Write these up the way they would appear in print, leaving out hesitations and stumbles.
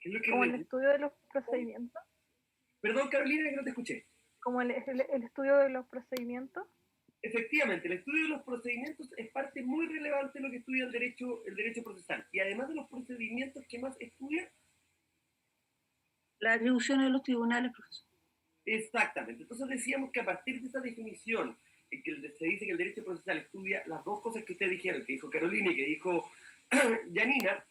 Es lo que Como el estudio de los procedimientos. Perdón, Carolina, que no te escuché. Como el estudio de los procedimientos. Efectivamente, el estudio de los procedimientos es parte muy relevante de lo que estudia el derecho procesal. Y además de los procedimientos, ¿qué más estudia? Las atribuciones de los tribunales, profesor. Exactamente. Entonces decíamos que a partir de esa definición, en que se dice que el derecho procesal estudia las dos cosas que ustedes dijeron, que dijo Carolina y que dijo Janina,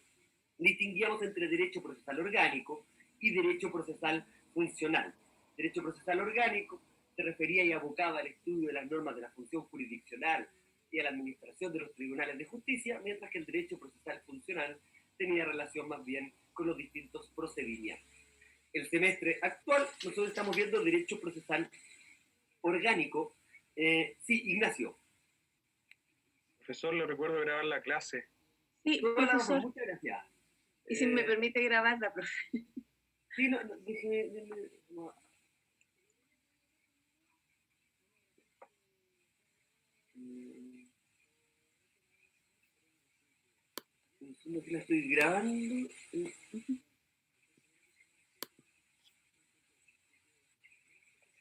distinguíamos entre derecho procesal orgánico y derecho procesal funcional. Derecho procesal orgánico se refería y abocaba al estudio de las normas de la función jurisdiccional y a la administración de los tribunales de justicia, mientras que el derecho procesal funcional tenía relación más bien con los distintos procedimientos. El semestre actual nosotros estamos viendo derecho procesal orgánico. Sí, Ignacio. Profesor, le recuerdo grabar la clase. Sí, Toda profesor. Muchas gracias. Y si me permite grabarla, profe. Sí, no, déjeme, no. No que la estoy grabando.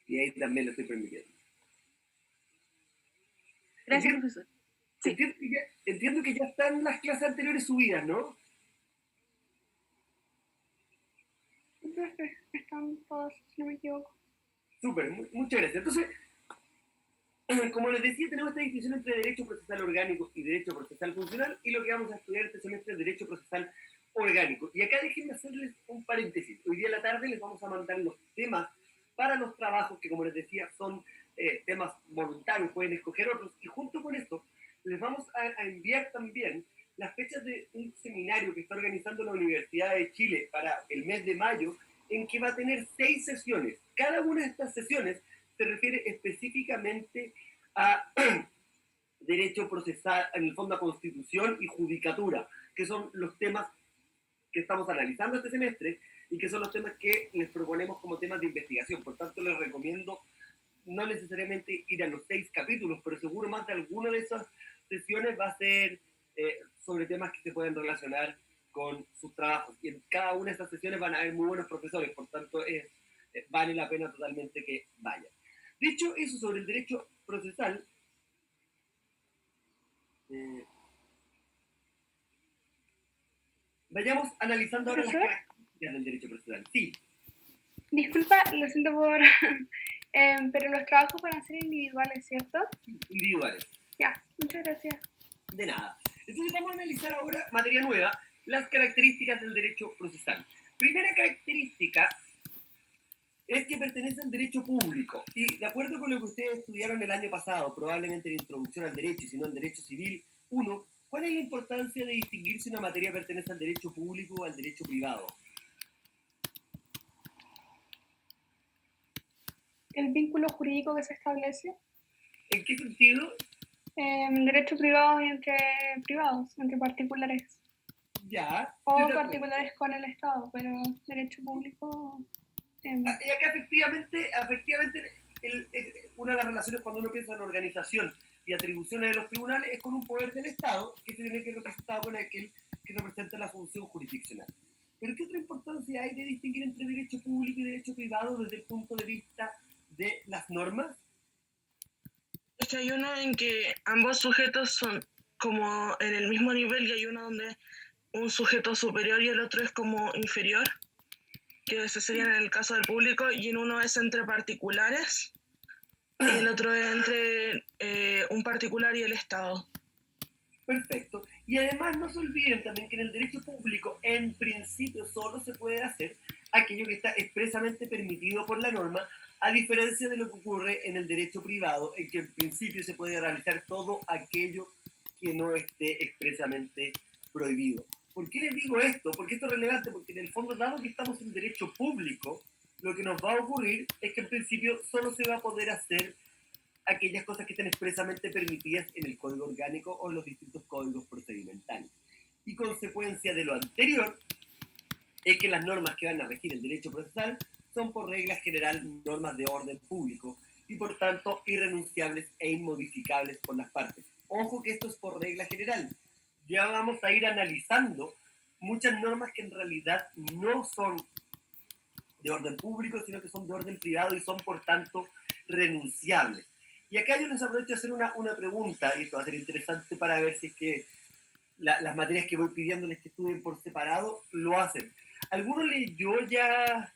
Y ahí también lo estoy permitiendo. Gracias, profesor. Sí. Entiendo que ya están las clases anteriores subidas, ¿no? Están todas, si no me equivoco. Súper, muchas gracias. Entonces, como les decía, tenemos esta distinción entre derecho procesal orgánico y derecho procesal funcional, y lo que vamos a estudiar este semestre es derecho procesal orgánico. Y acá déjenme hacerles un paréntesis. Hoy día a la tarde les vamos a mandar los temas para los trabajos, que como les decía, son temas voluntarios, pueden escoger otros, y junto con esto les vamos a enviar también las fechas de un seminario que está organizando la Universidad de Chile para el mes de mayo, en que va a tener 6 sesiones. Cada una de estas sesiones se refiere específicamente a derecho procesal, en el fondo a constitución y judicatura, que son los temas que estamos analizando este semestre y que son los temas que les proponemos como temas de investigación. Por tanto, les recomiendo no necesariamente ir a los 6 capítulos, pero seguro más de alguna de esas sesiones va a ser sobre temas que se pueden relacionar con sus trabajos. Y en cada una de estas sesiones van a haber muy buenos profesores, por tanto, vale la pena totalmente que vayan. Dicho eso sobre el derecho procesal, vayamos analizando ahora las características del derecho procesal. Sí. Disculpa, lo siento por... pero los trabajos van a ser individuales, ¿cierto? Individuales. Ya, muchas gracias. De nada. Entonces vamos a analizar ahora, materia nueva, las características del derecho procesal. Primera característica es que pertenece al derecho público. Y de acuerdo con lo que ustedes estudiaron el año pasado, probablemente en Introducción al Derecho y si no en Derecho Civil 1, ¿cuál es la importancia de distinguir si una materia pertenece al derecho público o al derecho privado? ¿El vínculo jurídico que se establece? ¿En qué sentido? Derecho privado y entre privados, entre particulares. Ya. O particulares con el Estado, pero derecho público... Y acá efectivamente una de las relaciones cuando uno piensa en organización y atribuciones de los tribunales es con un poder del Estado que se tiene que representar con aquel que representa la función jurisdiccional. Pero ¿qué otra importancia hay de distinguir entre derecho público y derecho privado desde el punto de vista de las normas? Es que hay uno en que ambos sujetos son como en el mismo nivel y hay uno donde un sujeto superior y el otro es como inferior, que ese sería en el caso del público, y en uno es entre particulares y el otro es entre un particular y el Estado. Perfecto. Y además no se olviden también que en el derecho público en principio solo se puede hacer aquello que está expresamente permitido por la norma, a diferencia de lo que ocurre en el derecho privado, en que en principio se puede realizar todo aquello que no esté expresamente prohibido. ¿Por qué les digo esto? Porque esto es relevante, porque en el fondo, dado que estamos en derecho público, lo que nos va a ocurrir es que en principio solo se va a poder hacer aquellas cosas que estén expresamente permitidas en el Código Orgánico o en los distintos códigos procedimentales. Y consecuencia de lo anterior es que las normas que van a regir el derecho procesal son por regla general normas de orden público y por tanto irrenunciables e inmodificables por las partes. Ojo que esto es por regla general. Ya vamos a ir analizando muchas normas que en realidad no son de orden público, sino que son de orden privado y son, por tanto, renunciables. Y acá yo les aprovecho de hacer una pregunta, y esto va a ser interesante para ver si es que las materias que voy pidiéndoles que estudien por separado lo hacen. ¿Alguno leyó ya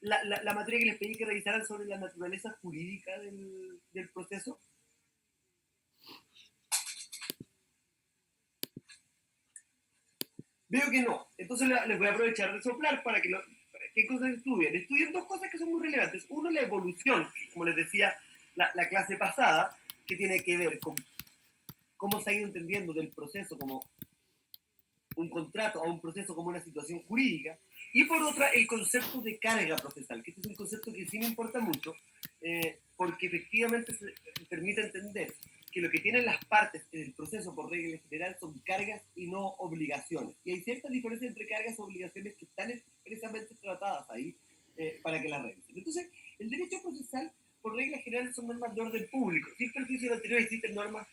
la materia que les pedí que revisaran sobre la naturaleza jurídica del proceso? Veo que no. Entonces les voy a aprovechar de soplar para que ¿qué cosas estudien? Estudien dos cosas que son muy relevantes. Uno, la evolución, como les decía la clase pasada, que tiene que ver con cómo se ha ido entendiendo del proceso como un contrato o un proceso como una situación jurídica. Y por otra, el concepto de carga procesal, que este es un concepto que sí me importa mucho, porque efectivamente se permite entender que lo que tienen las partes en el proceso por regla general son cargas y no obligaciones. Y hay ciertas diferencias entre cargas y obligaciones que están expresamente tratadas ahí para que las revisen. Entonces, el derecho procesal por regla general son normas de orden público. Sin perjuicio de lo anterior existen normas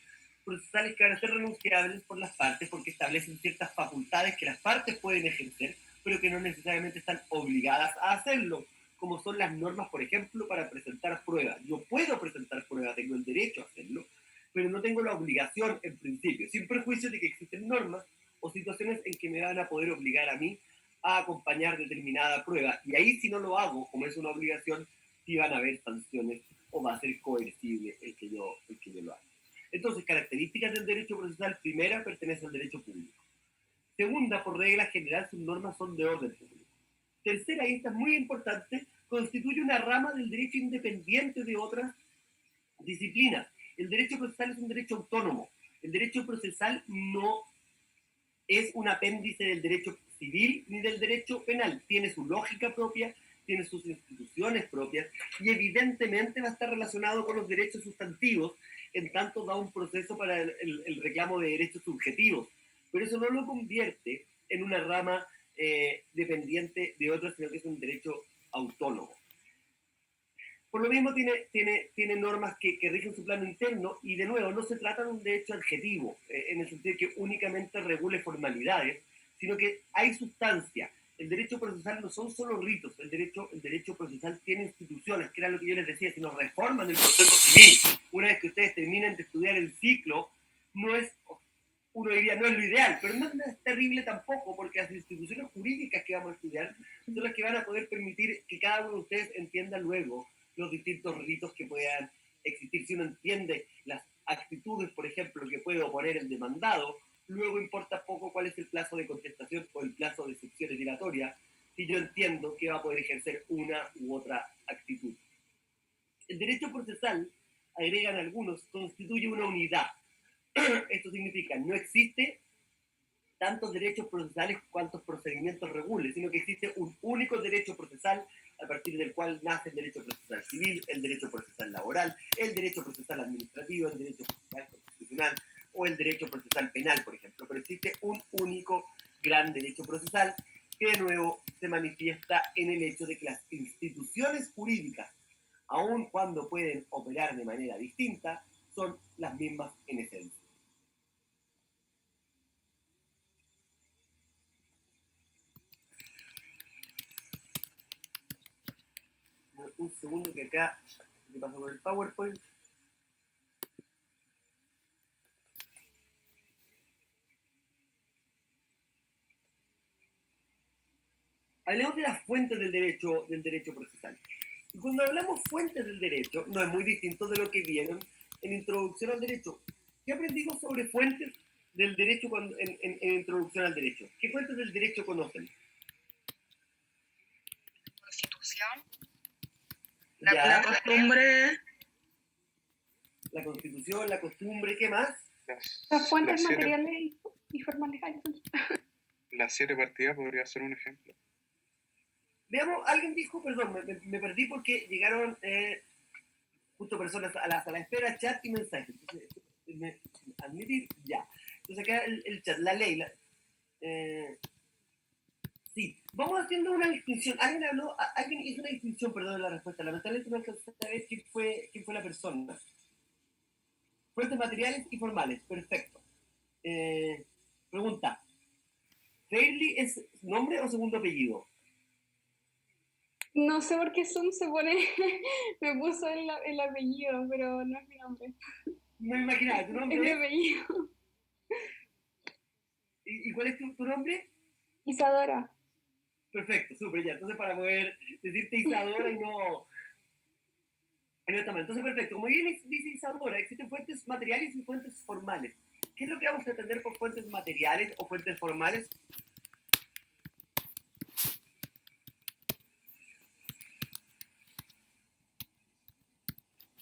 procesales que van a ser renunciables por las partes porque establecen ciertas facultades que las partes pueden ejercer, pero que no necesariamente están obligadas a hacerlo, como son las normas, por ejemplo, para presentar pruebas. Yo puedo presentar pruebas, tengo el derecho a hacerlo, pero no tengo la obligación en principio, sin perjuicio de que existen normas o situaciones en que me van a poder obligar a mí a acompañar determinada prueba. Y ahí si no lo hago, como es una obligación, sí van a haber sanciones o va a ser coercible el que yo lo haga. Entonces, características del derecho procesal: primera, pertenece al derecho público. Segunda, por regla general, sus normas son de orden público. Tercera, y esta es muy importante, constituye una rama del derecho independiente de otras disciplinas. El derecho procesal es un derecho autónomo. El derecho procesal no es un apéndice del derecho civil ni del derecho penal. Tiene su lógica propia, tiene sus instituciones propias y evidentemente va a estar relacionado con los derechos sustantivos, en tanto da un proceso para el reclamo de derechos subjetivos. Pero eso no lo convierte en una rama dependiente de otras, sino que es un derecho autónomo. Por lo mismo tiene normas que rigen su plano interno y, de nuevo, no se trata de un derecho adjetivo, en el sentido de que únicamente regule formalidades, sino que hay sustancia. El derecho procesal no son solo ritos, el derecho procesal tiene instituciones, que era lo que yo les decía: si nos reforman el proceso civil, una vez que ustedes terminen de estudiar el ciclo, uno diría no es lo ideal, pero no es terrible tampoco, porque las instituciones jurídicas que vamos a estudiar son las que van a poder permitir que cada uno de ustedes entienda luego los distintos ritos que puedan existir. Si uno entiende las actitudes, por ejemplo, que puede oponer el demandado, luego importa poco cuál es el plazo de contestación o el plazo de excepciones dilatorias, si yo entiendo que va a poder ejercer una u otra actitud. El derecho procesal, agregan algunos, constituye una unidad. Esto significa, no existe tantos derechos procesales cuantos procedimientos regules, sino que existe un único derecho procesal a partir del cual nace el derecho procesal civil, el derecho procesal laboral, el derecho procesal administrativo, el derecho procesal constitucional o el derecho procesal penal, por ejemplo. Pero existe un único gran derecho procesal que, de nuevo, se manifiesta en el hecho de que las instituciones jurídicas, aun cuando pueden operar de manera distinta, son las mismas en esencia. Un segundo que acá me paso por el PowerPoint. Hablemos de las fuentes del derecho procesal. Y cuando hablamos fuentes del derecho, no es muy distinto de lo que vieron en Introducción al Derecho. ¿Qué aprendimos sobre fuentes del derecho en Introducción al Derecho? ¿Qué fuentes del derecho conocen? Constitución. La costumbre. La Constitución, la costumbre, ¿qué más? Las fuentes materiales y formales. Las 7 partidas podría ser un ejemplo. Veamos, alguien dijo, perdón, me perdí porque llegaron justo personas a la sala de espera, chat y mensajes. Entonces, admitir, ya. Entonces acá el chat, la ley, sí, vamos haciendo una distinción. Alguien hizo una distinción, perdón, en la respuesta. Lamentablemente no alcancé a ver quién fue la persona. Fuentes materiales y formales, perfecto. Pregunta: ¿Fairly es nombre o segundo apellido? No sé por qué Zoom se pone, me puso el apellido, pero no es mi nombre. No me imaginaba, ¿tu Es mi nombre es? apellido. ¿Y cuál es tu nombre? Isadora. Perfecto, súper, ya. Entonces, para poder decirte Isadora y no está mal. Entonces, perfecto. Como bien dice Isadora, existen fuentes materiales y fuentes formales. ¿Qué es lo que vamos a entender por fuentes materiales o fuentes formales?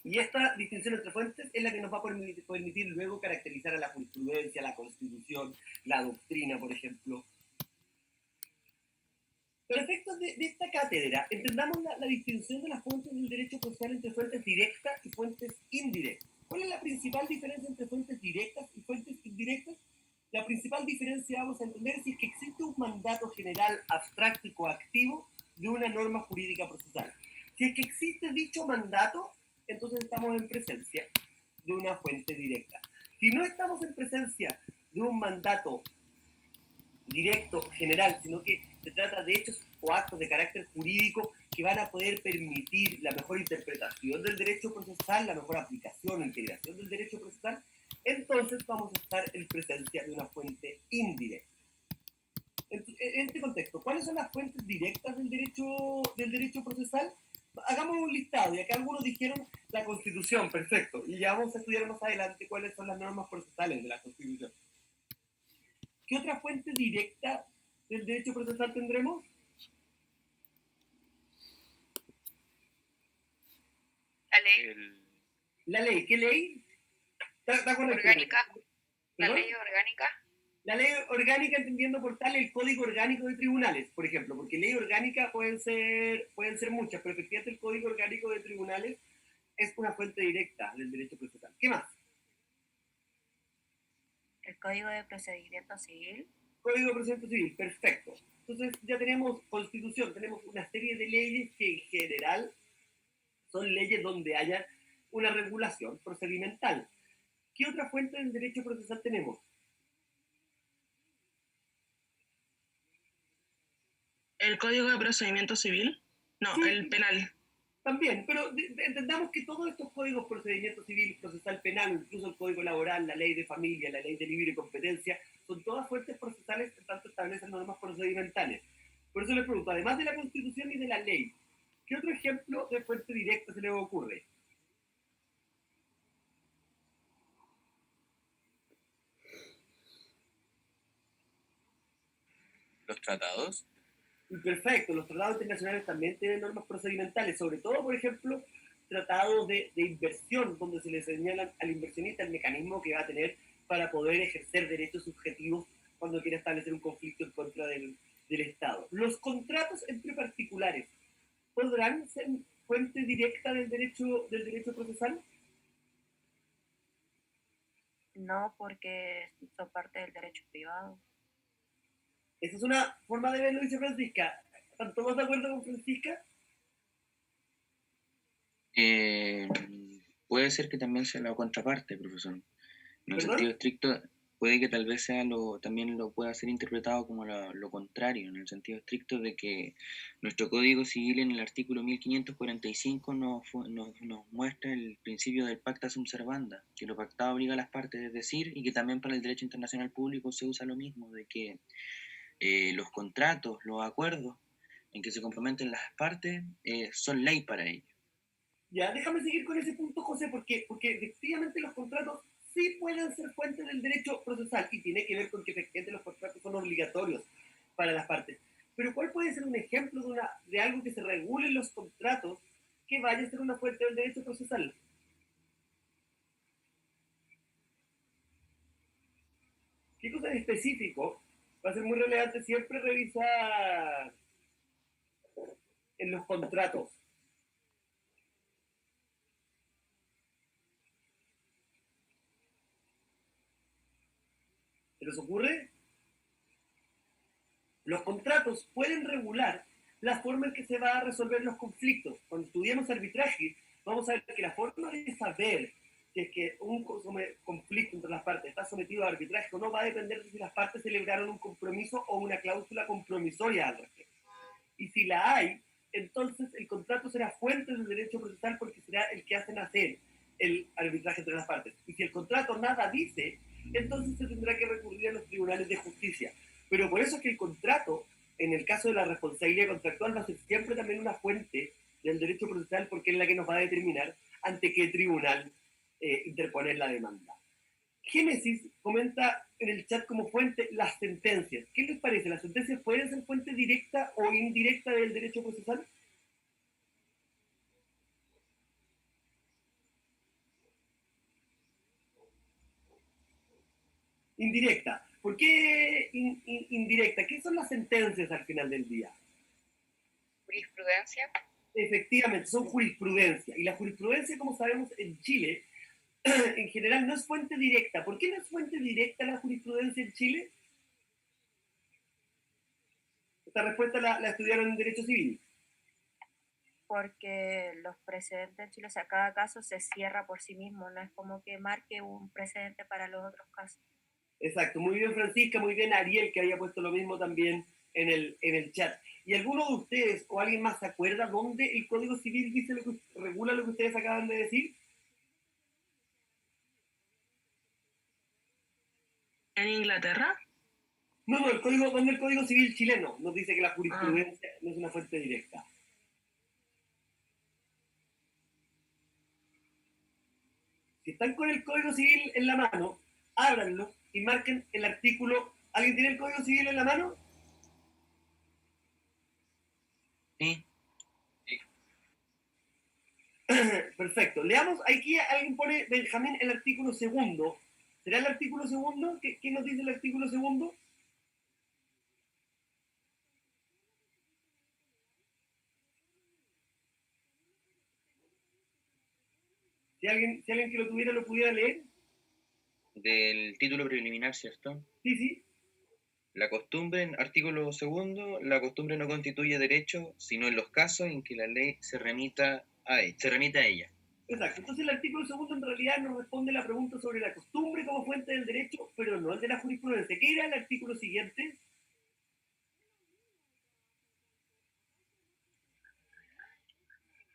Y esta distinción entre fuentes es la que nos va a permitir luego caracterizar a la jurisprudencia, la constitución, la doctrina, por ejemplo. Para efectos de esta cátedra, entendamos la distinción de las fuentes del derecho procesal entre fuentes directas y fuentes indirectas. ¿Cuál es la principal diferencia entre fuentes directas y fuentes indirectas? La principal diferencia vamos a entender es si es que existe un mandato general abstracto y coactivo de una norma jurídica procesal. Si es que existe dicho mandato, entonces estamos en presencia de una fuente directa. Si no estamos en presencia de un mandato directo, general, sino que se trata de hechos o actos de carácter jurídico que van a poder permitir la mejor interpretación del derecho procesal, la mejor aplicación o integración del derecho procesal, entonces vamos a estar en presencia de una fuente indirecta. En este contexto, ¿cuáles son las fuentes directas del derecho procesal? Hagamos un listado, y acá algunos dijeron la Constitución, perfecto, y ya vamos a estudiar más adelante cuáles son las normas procesales de la Constitución. ¿Qué otra fuente directa del derecho procesal tendremos? La ley La ley. ¿Qué ley? ¿Está correcto? orgánica. La ¿Perdón? ley orgánica. La ley orgánica, entendiendo por tal el Código Orgánico de Tribunales, por ejemplo, porque ley orgánica pueden ser muchas, pero efectivamente el Código Orgánico de Tribunales es una fuente directa del derecho procesal. ¿Qué más? El Código de Procedimiento Civil. Código de Procedimiento Civil, perfecto. Entonces ya tenemos Constitución, tenemos una serie de leyes que en general son leyes donde haya una regulación procedimental. ¿Qué otra fuente del derecho procesal tenemos? ¿El Código de Procedimiento Civil? No, Sí, el penal. también, pero entendamos que todos estos códigos, procedimiento civil, procesal penal, incluso el código laboral, la ley de familia, la ley de libre competencia, son todas fuentes procesales que tanto establecen normas procedimentales. Por eso les pregunto, además de la Constitución y de la ley, ¿qué otro ejemplo de fuente directa se les ocurre? Los tratados. Perfecto, los tratados internacionales también tienen normas procedimentales, sobre todo, por ejemplo, tratados de inversión, donde se le señalan al inversionista el mecanismo que va a tener para poder ejercer derechos subjetivos cuando quiera establecer un conflicto en contra del Estado. Los contratos entre particulares, ¿podrán ser fuente directa del derecho procesal? No, porque son parte del derecho privado. Esa es una forma de verlo, dice Francisca. ¿Están todos de acuerdo con Francisca? Puede ser que también sea la contraparte, profesor. En el ¿Perdón? sentido estricto, puede que tal vez sea también lo pueda ser interpretado como lo contrario, en el sentido estricto de que nuestro Código Civil en el artículo 1545 nos muestra el principio del pacta sunt servanda, que lo pactado obliga a las partes, es decir, y que también para el derecho internacional público se usa lo mismo, de que los contratos, los acuerdos en que se comprometen las partes son ley para ellos. Ya, déjame seguir con ese punto, José, porque efectivamente los contratos sí pueden ser fuente del derecho procesal y tiene que ver con que efectivamente los contratos son obligatorios para las partes. Pero ¿cuál puede ser un ejemplo de algo que se regule en los contratos que vaya a ser una fuente del derecho procesal? ¿Qué cosa en específico? Va a ser muy relevante siempre revisar en los contratos. ¿Se les ocurre? Los contratos pueden regular la forma en que se va a resolver los conflictos. Cuando estudiamos arbitraje, vamos a ver que la forma de saber si es que un conflicto entre las partes está sometido a arbitraje o no, va a depender de si las partes celebraron un compromiso o una cláusula compromisoria al respecto. Y si la hay, entonces el contrato será fuente del derecho procesal porque será el que hace nacer el arbitraje entre las partes. Y si el contrato nada dice, entonces se tendrá que recurrir a los tribunales de justicia. Pero por eso es que el contrato, en el caso de la responsabilidad contractual, va a ser siempre también una fuente del derecho procesal porque es la que nos va a determinar ante qué tribunal interponer la demanda. Génesis comenta en el chat como fuente las sentencias. ¿Qué les parece? ¿Las sentencias pueden ser fuente directa o indirecta del derecho procesal? Indirecta. ¿Por qué indirecta? ¿Qué son las sentencias al final del día? Jurisprudencia. Efectivamente, son jurisprudencia. Y la jurisprudencia, como sabemos, en Chile, en general no es fuente directa. ¿Por qué no es fuente directa la jurisprudencia en Chile? Esta respuesta la estudiaron en Derecho Civil. Porque los precedentes en Chile, o sea, cada caso se cierra por sí mismo, no es como que marque un precedente para los otros casos. Exacto, muy bien Francisca, muy bien Ariel, que había puesto lo mismo también en el chat. ¿Y alguno de ustedes o alguien más se acuerda dónde el Código Civil dice regula lo que ustedes acaban de decir? ¿En Inglaterra? No, ¿dónde el Código Civil chileno nos dice que la jurisprudencia no es una fuente directa? Si están con el Código Civil en la mano, ábranlo y marquen el artículo. ¿Alguien tiene el Código Civil en la mano? Sí. Perfecto. Leamos, aquí alguien pone, Benjamín, el artículo segundo. ¿Será el artículo segundo? ¿Qué nos dice el artículo segundo? Si alguien que lo tuviera lo pudiera leer. Del título preliminar, ¿cierto? Sí, sí. La costumbre, en artículo segundo, la costumbre no constituye derecho, sino en los casos en que la ley se remita a ella. Exacto. Entonces el artículo segundo en realidad nos responde la pregunta sobre la costumbre como fuente del derecho, pero no el de la jurisprudencia. ¿Qué era el artículo siguiente?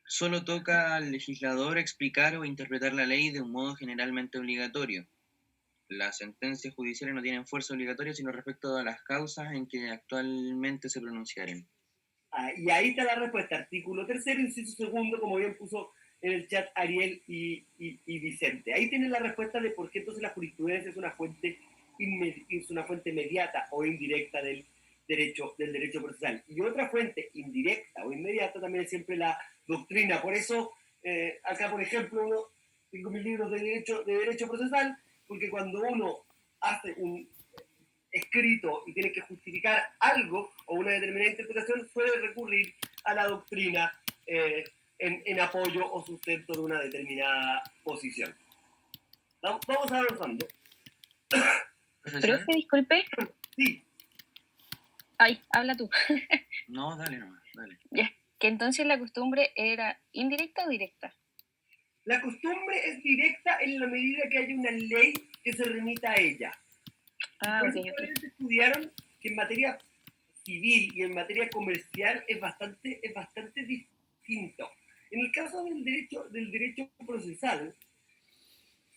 Solo toca al legislador explicar o interpretar la ley de un modo generalmente obligatorio. Las sentencias judiciales no tienen fuerza obligatoria sino respecto a las causas en que actualmente se pronunciaren. Y ahí está la respuesta. Artículo tercero, inciso segundo, como bien puso en el chat Ariel y Vicente. Ahí tienen la respuesta de por qué entonces la jurisprudencia es una fuente inmediata o indirecta del derecho procesal. Y otra fuente indirecta o inmediata también es siempre la doctrina. Por eso, acá, por ejemplo, tengo mis libros de derecho procesal, porque cuando uno hace un escrito y tiene que justificar algo o una determinada interpretación, puede recurrir a la doctrina en apoyo o sustento de una determinada posición. Vamos avanzando. ¿Profesor? Profe, disculpe. Sí. Ay, habla tú. No, dale nomás, dale. Ya, que entonces la costumbre era indirecta o directa. La costumbre es directa en la medida que haya una ley que se remita a ella. Por eso estudiaron que en materia civil y en materia comercial es bastante distinto. En el caso del derecho procesal,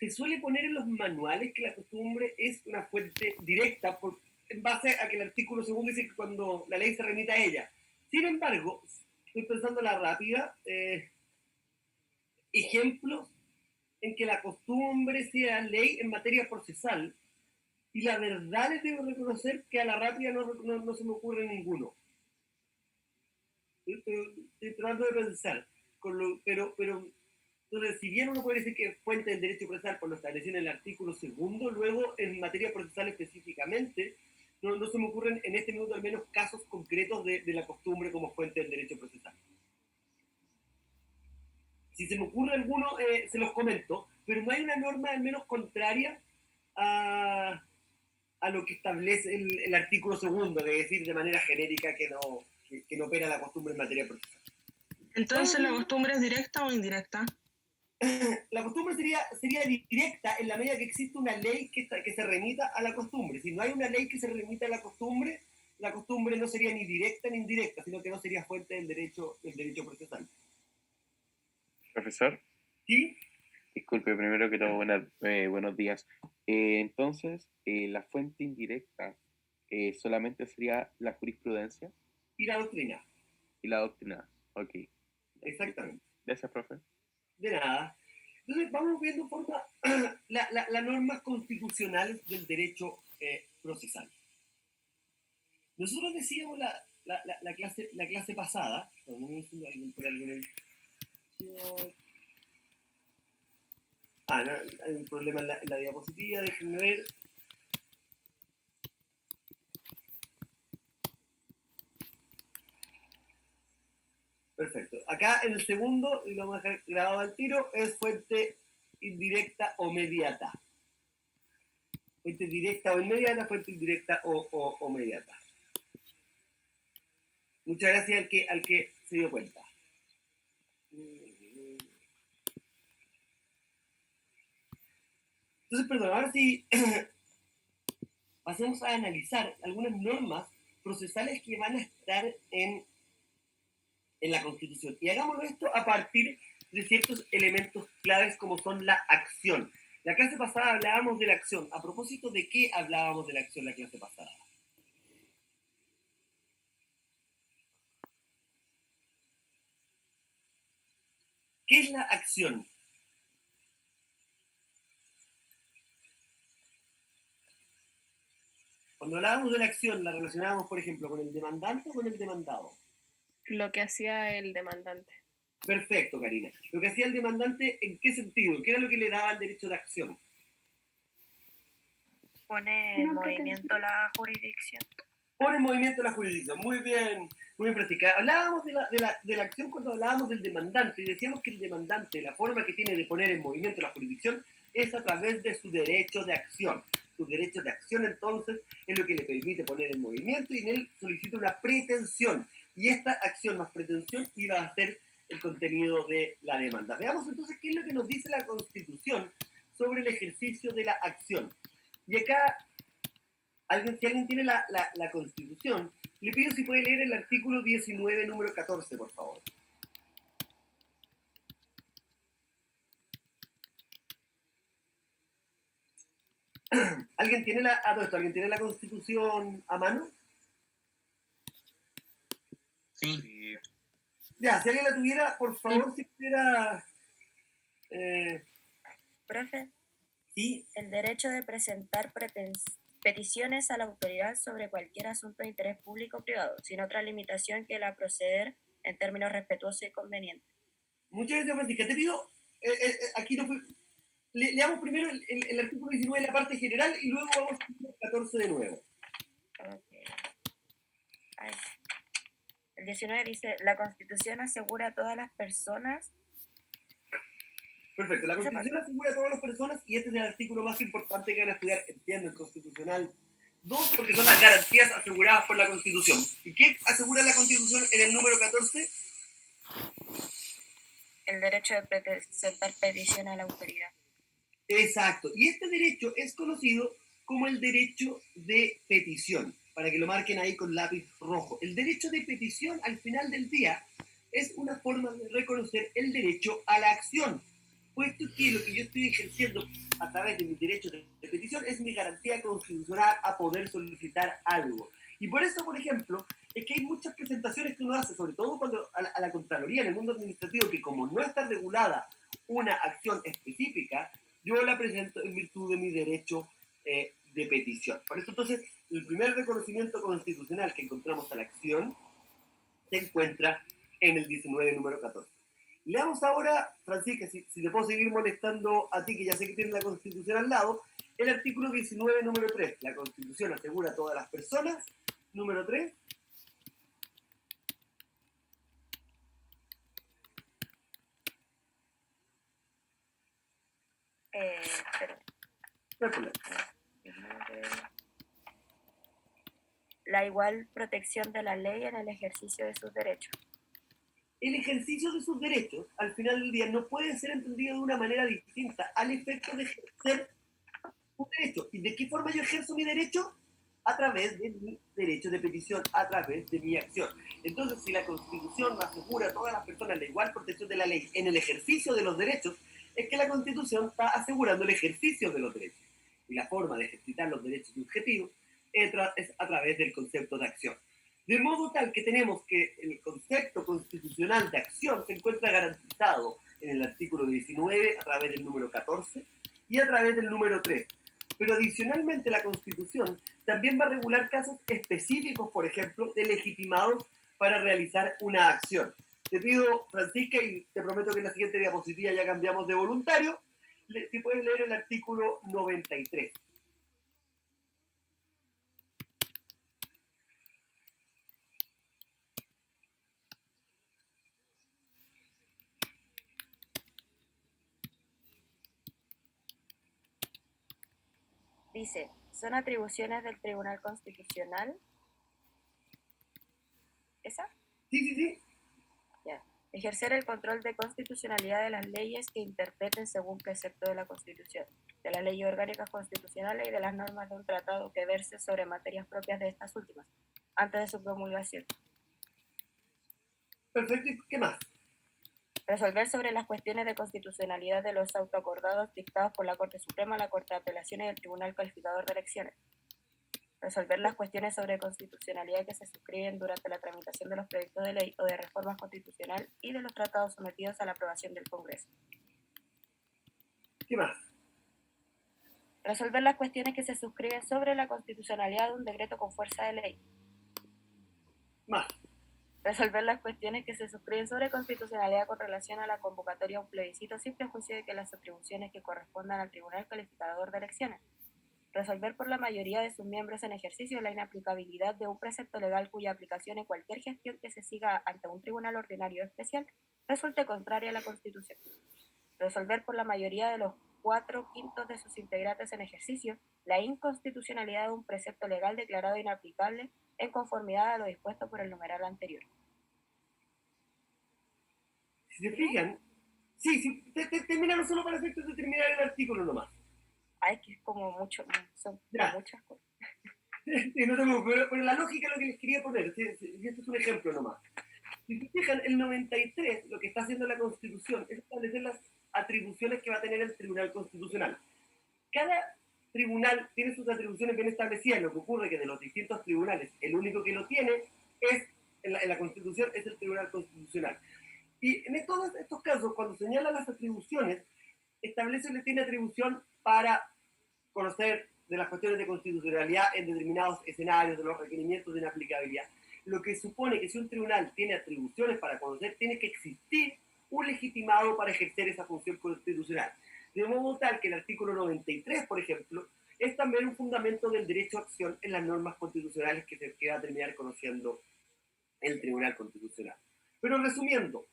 se suele poner en los manuales que la costumbre es una fuente directa en base a que el artículo segundo dice que cuando la ley se remita a ella. Sin embargo, estoy pensando a la rápida, ejemplos en que la costumbre sea ley en materia procesal, y la verdad les debo reconocer que a la rápida no se me ocurre ninguno. Estoy tratando de pensar, pero entonces, si bien uno puede decir que es fuente del derecho procesal por lo establecido en el artículo segundo, luego en materia procesal específicamente, no se me ocurren en este minuto al menos casos concretos de la costumbre como fuente del derecho procesal. Si se me ocurre alguno, se los comento, pero no hay una norma al menos contraria a lo que establece el artículo segundo, de decir de manera genérica que no opera la costumbre en materia procesal. Entonces, ¿la costumbre es directa o indirecta? la costumbre sería directa en la medida que existe una ley que se remita a la costumbre. Si no hay una ley que se remita a la costumbre no sería ni directa ni indirecta, sino que no sería fuente del derecho procesal. Profesor, ¿Sí? disculpe, primero que todo, buenos días. Entonces, la fuente indirecta solamente sería la jurisprudencia Y la doctrina. y la doctrina. Ok. Exactamente. Gracias, profe. De nada. Entonces, vamos viendo forma las normas constitucionales del derecho procesal. Nosotros decíamos la clase pasada, no, hay un problema en la diapositiva, déjenme ver. Perfecto. Acá en el segundo, y lo vamos a dejar grabado al tiro, es fuente indirecta o mediata. Fuente directa o inmediata, fuente indirecta o mediata. Muchas gracias al que se dio cuenta. Entonces, perdón, ahora sí pasemos a analizar algunas normas procesales que van a estar en la Constitución. Y hagámoslo esto a partir de ciertos elementos claves como son la acción. La clase pasada hablábamos de la acción. ¿A propósito de qué hablábamos de la acción la clase pasada? ¿Qué es la acción? Cuando hablábamos de la acción, la relacionábamos, por ejemplo, con el demandante o con el demandado. Lo que hacía el demandante. Perfecto, Karina. Lo que hacía el demandante, ¿en qué sentido? ¿Qué era lo que le daba el derecho de acción? Pone en movimiento la jurisdicción. Pone en movimiento la jurisdicción. Muy bien practicada. Hablábamos de la acción cuando hablábamos del demandante y decíamos que el demandante, la forma que tiene de poner en movimiento la jurisdicción es a través de su derecho de acción. Su derecho de acción, entonces, es lo que le permite poner en movimiento y en él solicita una pretensión. Y esta acción más pretensión iba a ser el contenido de la demanda. Veamos entonces qué es lo que nos dice la Constitución sobre el ejercicio de la acción. Y acá, si alguien tiene la Constitución, le pido si puede leer el artículo 19, número 14, por favor. ¿Alguien tiene ¿alguien tiene la Constitución a mano? Sí. Ya, si alguien la tuviera, por favor, si pudiera... Profe, ¿sí? el derecho de presentar peticiones a la autoridad sobre cualquier asunto de interés público o privado, sin otra limitación que la proceder en términos respetuosos y convenientes. Muchas gracias, Francisca. Te pido, aquí no fue... Leamos primero el artículo 19 en la parte general y luego vamos al artículo 14 de nuevo. Okay. El 19 dice, la Constitución asegura a todas las personas... Perfecto, la Constitución asegura a todas las personas y este es el artículo más importante que van a estudiar, entiendo, el Constitucional 2, porque son las garantías aseguradas por la Constitución. ¿Y qué asegura la Constitución en el número 14? El derecho de presentar petición a la autoridad. Exacto, y este derecho es conocido como el derecho de petición, para que lo marquen ahí con lápiz rojo. El derecho de petición, al final del día, es una forma de reconocer el derecho a la acción, puesto que lo que yo estoy ejerciendo a través de mi derecho de petición es mi garantía constitucional a poder solicitar algo. Y por eso, por ejemplo, es que hay muchas presentaciones que uno hace, sobre todo cuando a la Contraloría, en el mundo administrativo, que como no está regulada una acción específica, yo la presento en virtud de mi derecho de petición. Por eso, entonces, el primer reconocimiento constitucional que encontramos a la acción se encuentra en el 19, número 14. Leamos ahora, Francisca, si te puedo seguir molestando a ti, que ya sé que tienes la Constitución al lado, el artículo 19, número 3. La Constitución asegura a todas las personas. Número 3. La igual protección de la ley en el ejercicio de sus derechos. el ejercicio de sus derechos, al final del día, no puede ser entendido de una manera distinta al efecto de ejercer un derecho. ¿Y de qué forma yo ejerzo mi derecho? A través de mi derecho de petición, a través de mi acción. Entonces, si la Constitución asegura a todas las personas la igual protección de la ley en el ejercicio de los derechos, es que la Constitución está asegurando el ejercicio de los derechos. Y la forma de ejercitar los derechos subjetivos es a través del concepto de acción. De modo tal que tenemos que el concepto constitucional de acción se encuentra garantizado en el artículo 19 a través del número 14 y a través del número 3. Pero adicionalmente la Constitución también va a regular casos específicos, por ejemplo, de legitimados para realizar una acción. Te pido, Francisca, y te prometo que en la siguiente diapositiva ya cambiamos de voluntario, si puedes leer el artículo 93. Dice, son atribuciones del Tribunal Constitucional. ¿Esa? Sí. Ya. Ejercer el control de constitucionalidad de las leyes que interpreten según precepto de la Constitución, de las leyes orgánicas constitucionales y de las normas de un tratado que verse sobre materias propias de estas últimas, antes de su promulgación. Perfecto, ¿y qué más? Resolver sobre las cuestiones de constitucionalidad de los autoacordados dictados por la Corte Suprema, la Corte de Apelaciones y el Tribunal Calificador de Elecciones. Resolver las cuestiones sobre constitucionalidad que se suscriben durante la tramitación de los proyectos de ley o de reformas constitucional y de los tratados sometidos a la aprobación del Congreso. ¿Qué más? Resolver las cuestiones que se suscriben sobre la constitucionalidad de un decreto con fuerza de ley. Más. Resolver las cuestiones que se suscriben sobre constitucionalidad con relación a la convocatoria a un plebiscito sin prejuicio de que las atribuciones que correspondan al Tribunal Calificador de Elecciones. Resolver por la mayoría de sus miembros en ejercicio la inaplicabilidad de un precepto legal cuya aplicación en cualquier gestión que se siga ante un tribunal ordinario especial resulte contraria a la Constitución. Resolver por la mayoría de los 4/5 de sus integrantes en ejercicio la inconstitucionalidad de un precepto legal declarado inaplicable en conformidad a lo dispuesto por el numeral anterior. Si se fijan, sí, terminaron solo para efectos de terminar el artículo nomás. Ay, que es como mucho, son Ya. muchas cosas. Sí, no te preocupes, pero la lógica es lo que les quería poner, y este es un ejemplo nomás. Si se fijan, el 93, lo que está haciendo la Constitución es establecer las atribuciones que va a tener el Tribunal Constitucional. Cada tribunal tiene sus atribuciones bien establecidas, lo que ocurre que de los distintos tribunales, el único que lo tiene es, en la Constitución, es el Tribunal Constitucional. Y en todos estos casos, cuando señala las atribuciones, establece que tiene atribución para conocer de las cuestiones de constitucionalidad en determinados escenarios, de los requerimientos de inaplicabilidad. Lo que supone que si un tribunal tiene atribuciones para conocer, tiene que existir un legitimado para ejercer esa función constitucional. De modo tal que el artículo 93, por ejemplo, es también un fundamento del derecho a acción en las normas constitucionales que va a terminar conociendo el Tribunal Constitucional. Pero resumiendo,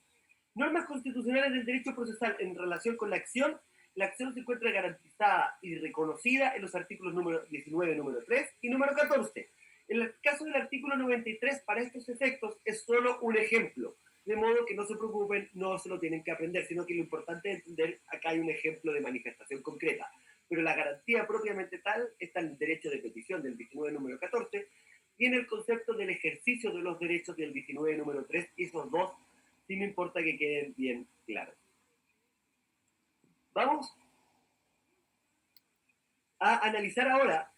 normas constitucionales del derecho procesal en relación con la acción se encuentra garantizada y reconocida en los artículos número 19, número 3 y número 14. En el caso del artículo 93, para estos efectos, es solo un ejemplo. De modo que no se preocupen, no se lo tienen que aprender, sino que lo importante es entender, acá hay un ejemplo de manifestación concreta. Pero la garantía propiamente tal está en el derecho de petición del 19, número 14, y en el concepto del ejercicio de los derechos del 19, número 3, y esos dos sí me importa que queden bien claros. Vamos a analizar ahora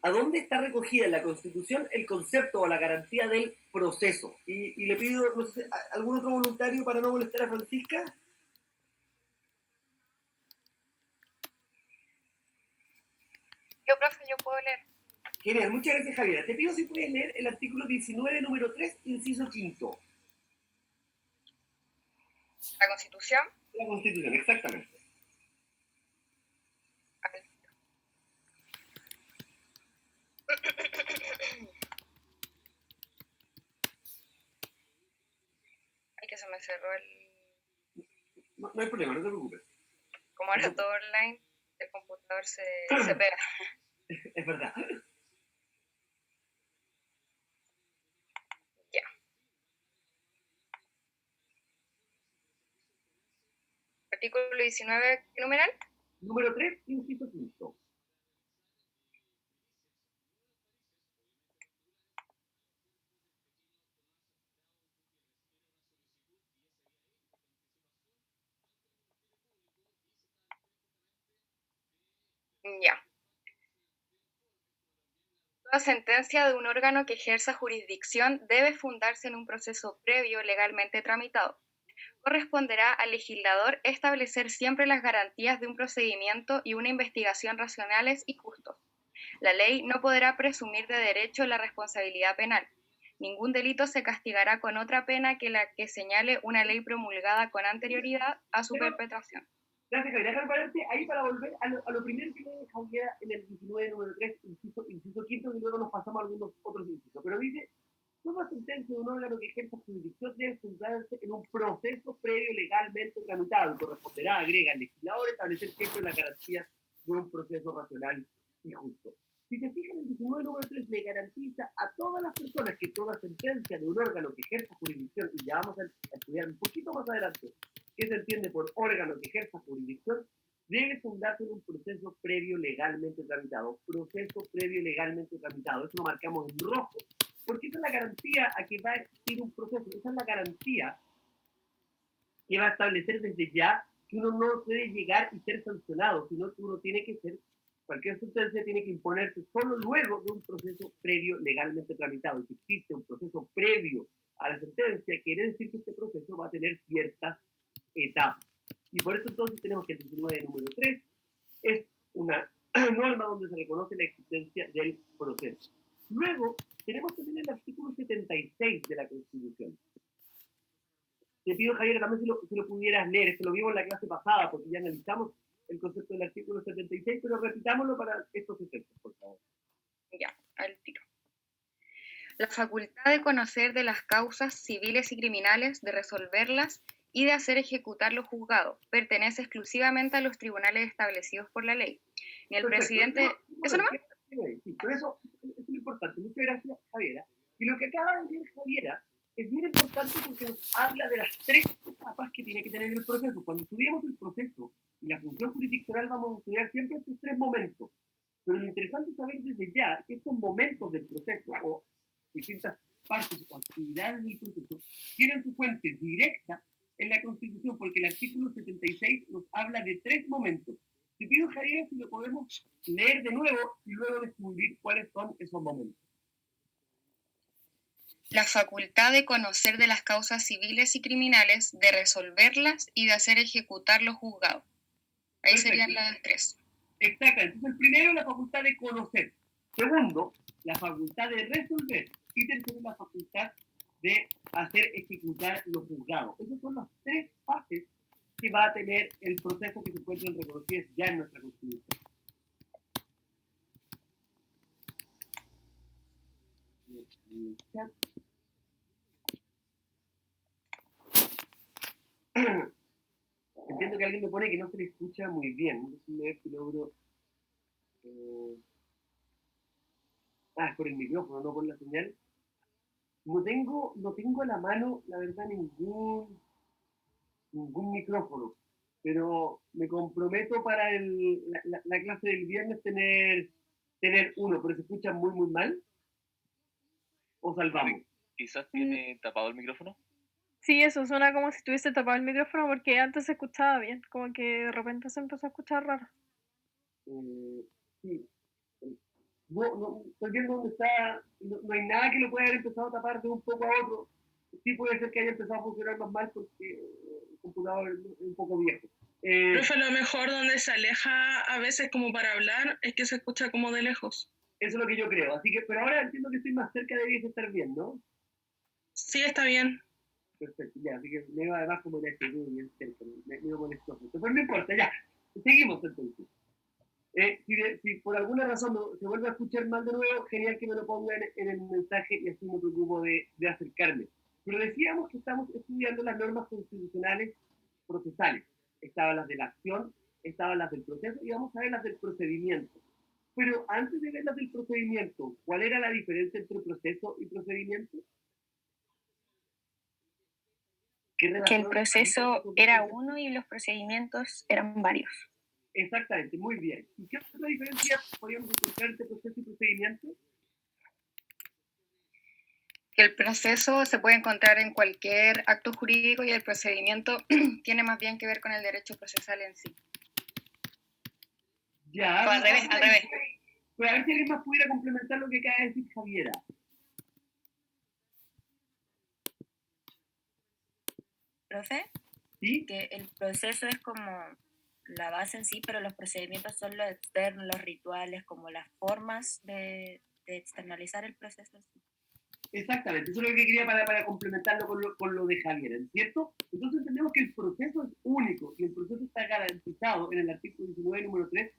a dónde está recogida en la Constitución el concepto o la garantía del proceso. Y le pido, no sé, ¿algún otro voluntario para no molestar a Francisca? Yo, profe, yo puedo leer. Genial, muchas gracias, Javiera. Te pido si puedes leer el artículo 19, número 3, inciso 5. La Constitución. La Constitución, exactamente. Ay, que se me cerró el... No hay problema, no te preocupes. Como era todo online, el computador se pega. Es verdad. Ya. artículo 19, ¿qué numeral? Número 3, inciso quinto. Ya. Toda sentencia de un órgano que ejerza jurisdicción debe fundarse en un proceso previo legalmente tramitado. Corresponderá al legislador establecer siempre las garantías de un procedimiento y una investigación racionales y justos. La ley no podrá presumir de derecho la responsabilidad penal. Ningún delito se castigará con otra pena que la que señale una ley promulgada con anterioridad a su perpetración. Gracias, Javier. Déjame pararte ahí para volver a lo primero que le Javier en el 19, número 3, inciso quinto, y luego nos pasamos a algunos otros incisos. Pero dice, toda sentencia de un órgano que ejerza jurisdicción debe fundarse en un proceso previo legalmente tramitado y corresponderá, agrega al legislador, establecer siempre la garantía de un proceso racional y justo. Si se fijan, el 19, número 3 le garantiza a todas las personas que toda sentencia de un órgano que ejerza jurisdicción, y ya vamos a estudiar un poquito más adelante qué se entiende por órgano que ejerza jurisdicción, debe fundarse en un proceso previo legalmente tramitado. Proceso previo legalmente tramitado. Eso lo marcamos en rojo, porque esa es la garantía a que va a existir un proceso. Esa es la garantía que va a establecer desde ya que uno no puede llegar y ser sancionado, sino que uno tiene que ser, cualquier sentencia tiene que imponerse solo luego de un proceso previo legalmente tramitado. Y si existe un proceso previo a la sentencia, quiere decir que este proceso va a tener ciertas etapas. Y por eso entonces tenemos que el 19, número 3 es una norma donde se reconoce la existencia del proceso. Luego tenemos también el artículo 76 de la Constitución. Te pido, Javier, también si lo pudieras leer. Esto lo vimos en la clase pasada porque ya analizamos el concepto del artículo 76, pero repitámoslo para estos efectos, por favor. Ya, al tiro. La facultad de conocer de las causas civiles y criminales, de resolverlas y de hacer ejecutar lo juzgado pertenece exclusivamente a los tribunales establecidos por la ley. Ni el presidente... ¿Eso nomás? Sí, pero eso es muy importante. Muchas gracias, Javiera. Y lo que acaba de decir Javiera es bien importante porque nos habla de las 3 etapas que tiene que tener el proceso. Cuando estudiamos el proceso y la función jurisdiccional vamos a estudiar siempre estos 3 momentos. Pero lo interesante es saber desde ya que estos momentos del proceso o distintas partes o actividades del proceso tienen su fuente directa en la Constitución, porque el artículo 76 nos habla de 3 momentos. Te pido, Javier, si lo podemos leer de nuevo y luego descubrir cuáles son esos momentos. La facultad de conocer de las causas civiles y criminales, de resolverlas y de hacer ejecutar lo juzgado. Ahí serían las 3. Exacto. Entonces, el primero, la facultad de conocer. Segundo, la facultad de resolver. Y tercero, la facultad de hacer ejecutar lo juzgado. Esas son las 3 fases que va a tener el proceso que se encuentran reconocidas ya en nuestra Constitución. Entiendo que alguien me pone que no se le escucha muy bien. Déjenme ver si logro... es por el micrófono, no por la señal. No tengo a la mano, la verdad, ningún micrófono, pero me comprometo para la clase del viernes tener uno, pero se escucha muy, muy mal. ¿O salvamos? Quizás tiene tapado el micrófono. Sí, eso suena como si estuviese tapado el micrófono porque antes se escuchaba bien, como que de repente se empezó a escuchar raro. Sí. No, estoy viendo dónde está, no hay nada que lo pueda haber empezado a tapar de un poco a otro. Sí puede ser que haya empezado a funcionar más mal porque el computador es un poco viejo. Profe, lo mejor donde se aleja a veces como para hablar es que se escucha como de lejos. Eso es lo que yo creo, así que, pero ahora entiendo que estoy más cerca, debería estar bien, ¿no? Sí, está bien. Perfecto, ya, así que me iba además como en este bien cerca, me iba con esto, pero no importa, ya, seguimos entonces. Si por alguna razón se vuelve a escuchar mal de nuevo, genial que me lo pongan en el mensaje y así me preocupo de acercarme. Pero decíamos que estamos estudiando las normas constitucionales procesales. Estaban las de la acción, estaban las del proceso y vamos a ver las del procedimiento. Pero antes de ver las del procedimiento, ¿cuál era la diferencia entre proceso y procedimiento? ¿Qué Que el relación proceso con era sentencia? uno y los procedimientos eran varios. Exactamente, muy bien. ¿Y qué otra diferencia podríamos encontrar entre proceso y procedimiento? Que el proceso se puede encontrar en cualquier acto jurídico y el procedimiento tiene más bien que ver con el derecho procesal en sí. Ya. O al revés, al revés. Pues a ver si alguien más pudiera complementar lo que acaba de decir Javiera. ¿Profe? ¿Sí? Que el proceso es como la base en sí, pero los procedimientos son lo externo, los rituales, como las formas de externalizar el proceso en sí. Exactamente, eso es lo que quería para complementarlo con lo de Javier, ¿cierto? Entonces entendemos que el proceso es único y el proceso está garantizado en el artículo 19, número 3,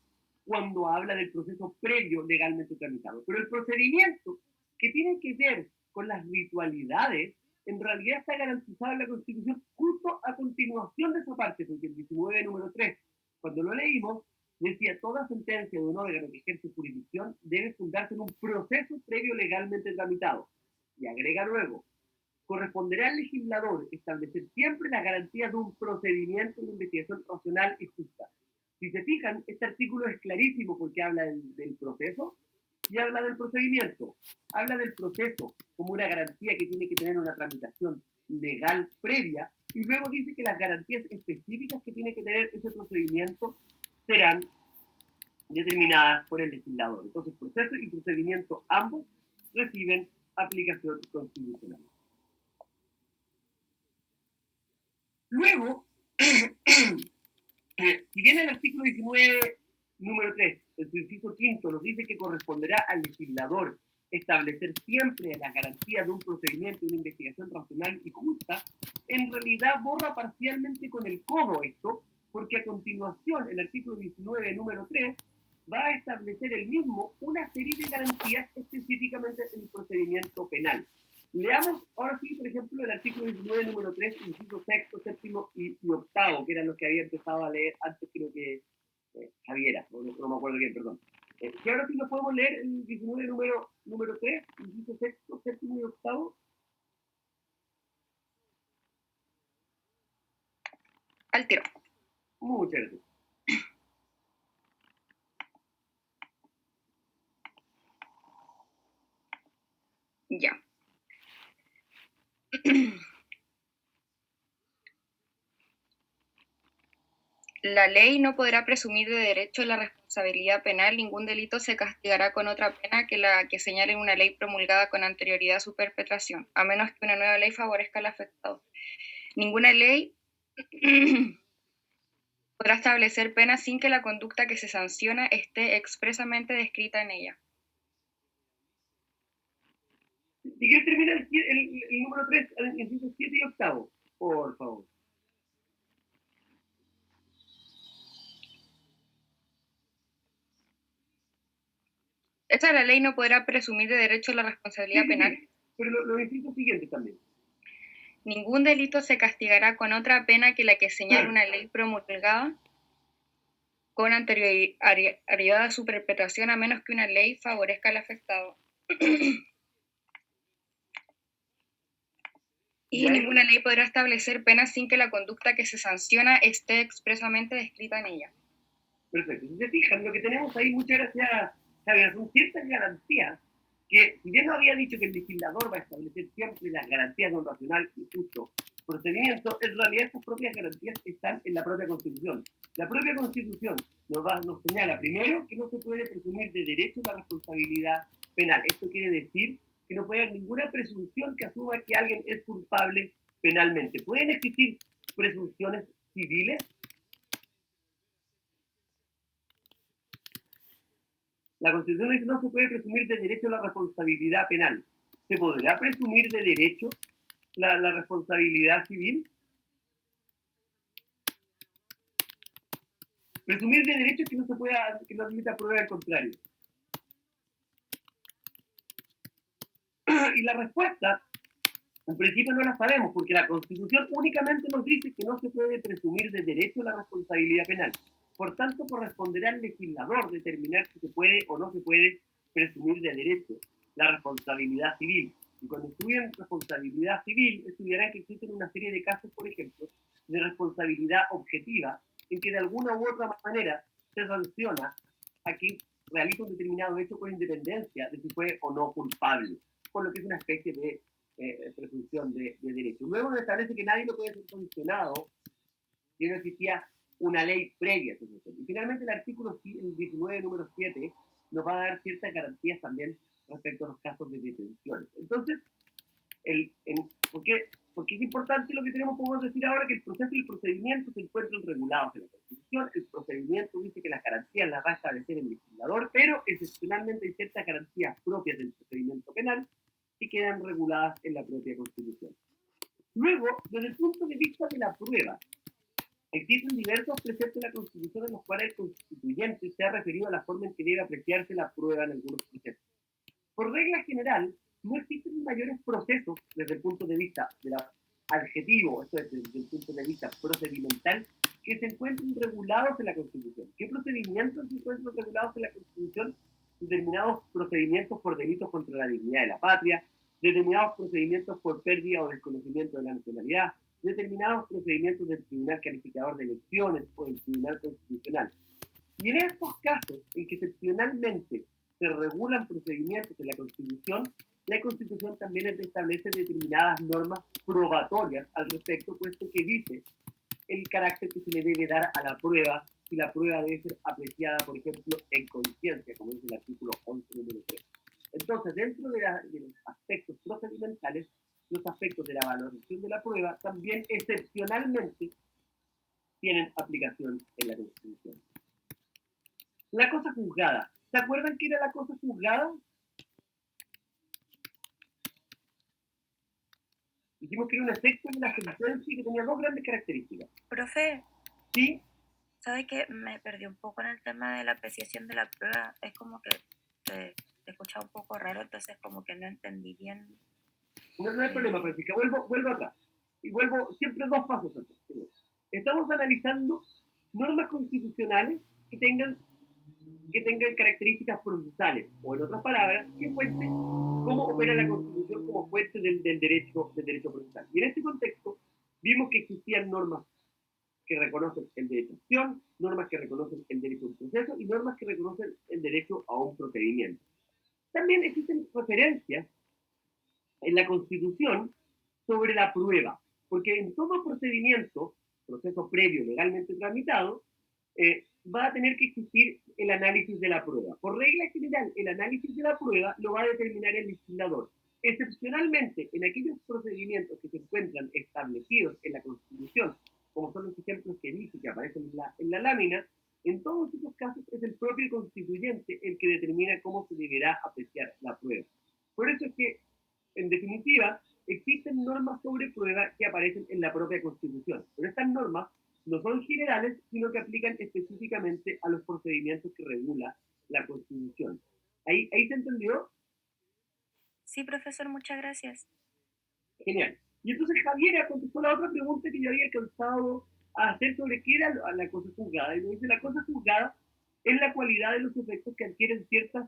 cuando habla del proceso previo legalmente tramitado. Pero el procedimiento que tiene que ver con las ritualidades, en realidad está garantizado en la Constitución justo a continuación de esa parte, porque el 19, número 3, cuando lo leímos, decía, toda sentencia de un órgano que ejerce jurisdicción debe fundarse en un proceso previo legalmente tramitado. Y agrega luego, corresponderá al legislador establecer siempre las garantías de un procedimiento de investigación racional y justa. Si se fijan, este artículo es clarísimo porque habla del proceso y habla del procedimiento. Habla del proceso como una garantía que tiene que tener una tramitación legal previa y luego dice que las garantías específicas que tiene que tener ese procedimiento serán determinadas por el legislador. Entonces, proceso y procedimiento ambos reciben aplicación constitucional. Luego, si bien el artículo 19, número 3, en su inciso quinto, nos dice que corresponderá al legislador establecer siempre las garantías de un procedimiento de una investigación racional y justa, en realidad borra parcialmente con el codo esto, porque a continuación el artículo 19, número 3, va a establecer el mismo una serie de garantías específicamente en el procedimiento penal. Leamos ahora sí, por ejemplo, el artículo 19, número 3, inciso sexto, séptimo y octavo, que eran los que había empezado a leer antes, creo que Javiera, no me acuerdo bien, perdón. Y ahora sí lo podemos leer el 19, número 3, inciso sexto, séptimo y octavo. Al tiro. Muchas gracias. Ya. La ley no podrá presumir de derecho la responsabilidad penal. Ningún delito se castigará con otra pena que la que señale una ley promulgada con anterioridad a su perpetración, a menos que una nueva ley favorezca al afectado. Ninguna ley podrá establecer pena sin que la conducta que se sanciona esté expresamente descrita en ella. Si quieres terminar el número 3, el inciso 7 y octavo, por favor. Esta la ley no podrá presumir de derecho la responsabilidad penal. Sí, pero los incisos siguientes también. Ningún delito se castigará con otra pena que la que señale una ley promulgada con anterioridad a su perpetración, a menos que una ley favorezca al afectado. Y ninguna ley podrá establecer penas sin que la conducta que se sanciona esté expresamente descrita en ella. Perfecto. Si se fijan, lo que tenemos ahí, muchas gracias, Javier, son ciertas garantías que, si bien no había dicho que el legislador va a establecer siempre las garantías de un racional y justo procedimiento, en realidad estas propias garantías están en la propia Constitución. La propia Constitución nos señala, primero, que no se puede presumir de derecho la responsabilidad penal. Esto quiere decir que no puede haber ninguna presunción que asuma que alguien es culpable penalmente. ¿Pueden existir presunciones civiles? La Constitución dice que no se puede presumir de derecho la responsabilidad penal. ¿Se podrá presumir de derecho la responsabilidad civil? Presumir de derecho es que no se pueda, que no admita prueba al contrario. Y la respuesta, en principio no la sabemos, porque la Constitución únicamente nos dice que no se puede presumir de derecho la responsabilidad penal. Por tanto, corresponderá al legislador determinar si se puede o no se puede presumir de derecho la responsabilidad civil. Y cuando estudien responsabilidad civil, estudiarán que existen una serie de casos, por ejemplo, de responsabilidad objetiva, en que de alguna u otra manera se sanciona a quien realiza un determinado hecho con independencia de si fue o no culpable, por lo que es una especie de presunción de derecho. Luego se establece que nadie lo puede ser sancionado si no existía una ley previa a esa sanción. Y finalmente el artículo 19, número 7, nos va a dar ciertas garantías también respecto a los casos de detenciones. Entonces, ¿por qué es importante lo que podemos decir ahora? Que el proceso y el procedimiento se encuentran regulados en la Constitución. El procedimiento dice que las garantías las va a establecer el legislador, pero excepcionalmente hay ciertas garantías propias del procedimiento penal que quedan reguladas en la propia Constitución. Luego, desde el punto de vista de la prueba, existen diversos preceptos de la Constitución en los cuales el constituyente se ha referido a la forma en que debe apreciarse la prueba en algunos preceptos. Por regla general, no existen mayores procesos desde el punto de vista adjetivo, esto es, desde el punto de vista procedimental, que se encuentren regulados en la Constitución. ¿Qué procedimientos se encuentran regulados en la Constitución? Determinados procedimientos por delitos contra la dignidad de la patria, determinados procedimientos por pérdida o desconocimiento de la nacionalidad, determinados procedimientos del Tribunal Calificador de Elecciones o del Tribunal Constitucional. Y en estos casos, en que excepcionalmente se regulan procedimientos en la Constitución también establece determinadas normas probatorias al respecto, puesto que dice el carácter que se le debe dar a la prueba, si la prueba debe ser apreciada, por ejemplo, en conciencia, como dice el artículo 11, número 3. Entonces, dentro de los aspectos procedimentales, los aspectos de la valoración de la prueba también excepcionalmente tienen aplicación en la Constitución. La cosa juzgada. ¿Se acuerdan qué era la cosa juzgada? Dijimos que era un efecto de la sentencia y que tenía dos grandes características. Profe, ¿Sí? ¿sabe que me perdí un poco en el tema de la apreciación de la prueba? Es como que te escuchaba un poco raro, entonces como que no entendí bien. No hay problema, Francisca. Vuelvo atrás. Y vuelvo siempre dos pasos atrás. Estamos analizando normas constitucionales que tengan características procesales, o en otras palabras, que cuenten cómo opera la Constitución como fuente del derecho procesal. Y en este contexto vimos que existían normas que reconocen el derecho a acción, normas que reconocen el derecho a un proceso y normas que reconocen el derecho a un procedimiento. También existen referencias en la Constitución sobre la prueba, porque en todo procedimiento, proceso previo legalmente tramitado, va a tener que existir el análisis de la prueba. Por regla general, el análisis de la prueba lo va a determinar el legislador. Excepcionalmente, en aquellos procedimientos que se encuentran establecidos en la Constitución, como son los ejemplos que dice que aparecen en la lámina, en todos esos casos es el propio constituyente el que determina cómo se deberá apreciar la prueba. Por eso es que, en definitiva, existen normas sobre prueba que aparecen en la propia Constitución. Pero estas normas no son generales, sino que aplican específicamente a los procedimientos que regula la Constitución. ¿Ahí se entendió? Sí, profesor, muchas gracias. Genial. Y entonces Javiera contestó la otra pregunta que yo había alcanzado a hacer sobre qué era la cosa juzgada. Y me dice, la cosa juzgada es la cualidad de los efectos que adquieren ciertas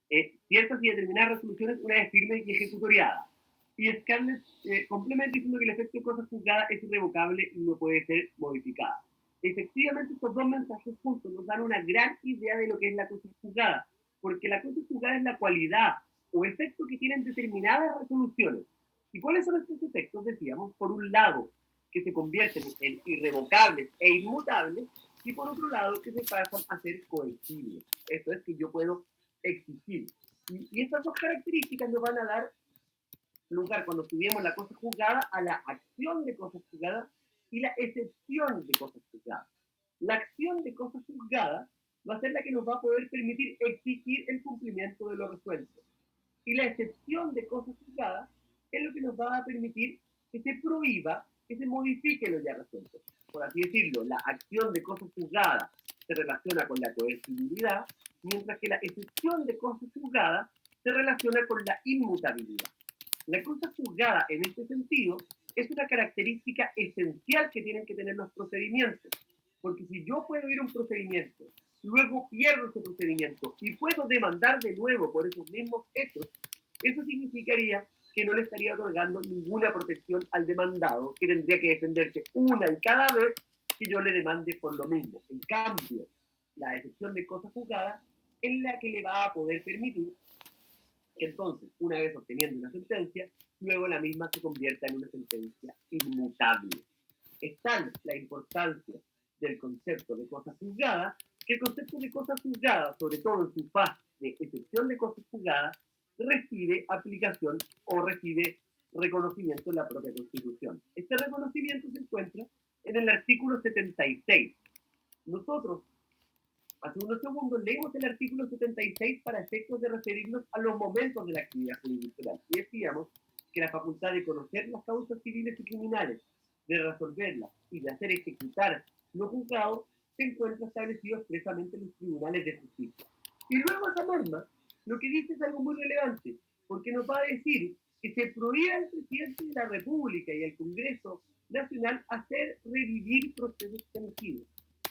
y determinadas resoluciones una vez firme y ejecutoriada. Y Scarlett complementa diciendo que el efecto de cosa juzgada es irrevocable y no puede ser modificada. Efectivamente, estos dos mensajes juntos nos dan una gran idea de lo que es la cosa juzgada, porque la cosa juzgada es la cualidad o efecto que tienen determinadas resoluciones. ¿Y cuáles son estos efectos? Decíamos, por un lado, que se convierten en irrevocables e inmutables, y por otro lado, que se pasan a ser coercibles. Esto es que yo puedo exigir. Y estas dos características nos van a dar lugar, cuando estudiemos la cosa juzgada, a la acción de cosa juzgada y la excepción de cosa juzgada. La acción de cosa juzgada va a ser la que nos va a poder permitir exigir el cumplimiento de lo resuelto. Y la excepción de cosa juzgada es lo que nos va a permitir que se prohíba, que se modifique lo ya resuelto. Por así decirlo, la acción de cosa juzgada se relaciona con la coercibilidad, mientras que la excepción de cosa juzgada se relaciona con la inmutabilidad. La cosa juzgada, en este sentido, es una característica esencial que tienen que tener los procedimientos. Porque si yo puedo ir a un procedimiento, luego pierdo ese procedimiento y puedo demandar de nuevo por esos mismos hechos, Eso significaría que no le estaría otorgando ninguna protección al demandado, que tendría que defenderse una y cada vez que yo le demande por lo mismo. En cambio, la excepción de cosa juzgada es la que le va a poder permitir que entonces, una vez obteniendo una sentencia, luego la misma se convierta en una sentencia inmutable. Es tal la importancia del concepto de cosa juzgada, que el concepto de cosa juzgada, sobre todo en su fase de excepción de cosas juzgadas, recibe aplicación o recibe reconocimiento en la propia Constitución. Este reconocimiento se encuentra en el artículo 76. Nosotros, hace unos segundos, leímos el artículo 76 para efectos de referirnos a los momentos de la actividad jurisdiccional. Y decíamos que la facultad de conocer las causas civiles y criminales, de resolverlas y de hacer ejecutar lo juzgado, se encuentra establecido expresamente en los tribunales de justicia. Y luego esa norma lo que dice es algo muy relevante, porque nos va a decir que se prohíbe al presidente de la República y al Congreso Nacional hacer revivir procesos conocidos.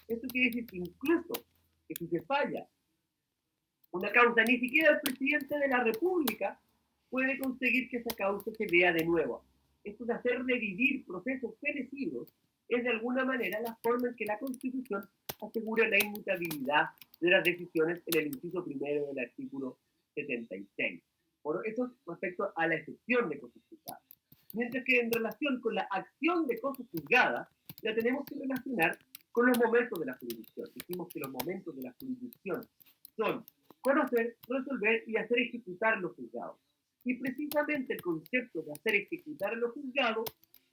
Esto quiere decir que incluso que si se falla una causa, ni siquiera el presidente de la República puede conseguir que esa causa se vea de nuevo. Esto de hacer revivir procesos fenecidos es de alguna manera la forma en que la Constitución asegura la inmutabilidad de las decisiones en el inciso primero del artículo 76. Por eso respecto a la excepción de cosas juzgadas. Mientras que en relación con la acción de cosas juzgadas, la tenemos que relacionar con los momentos de la jurisdicción. Dijimos que los momentos de la jurisdicción son conocer, resolver y hacer ejecutar los juzgados. Y precisamente el concepto de hacer ejecutar los juzgados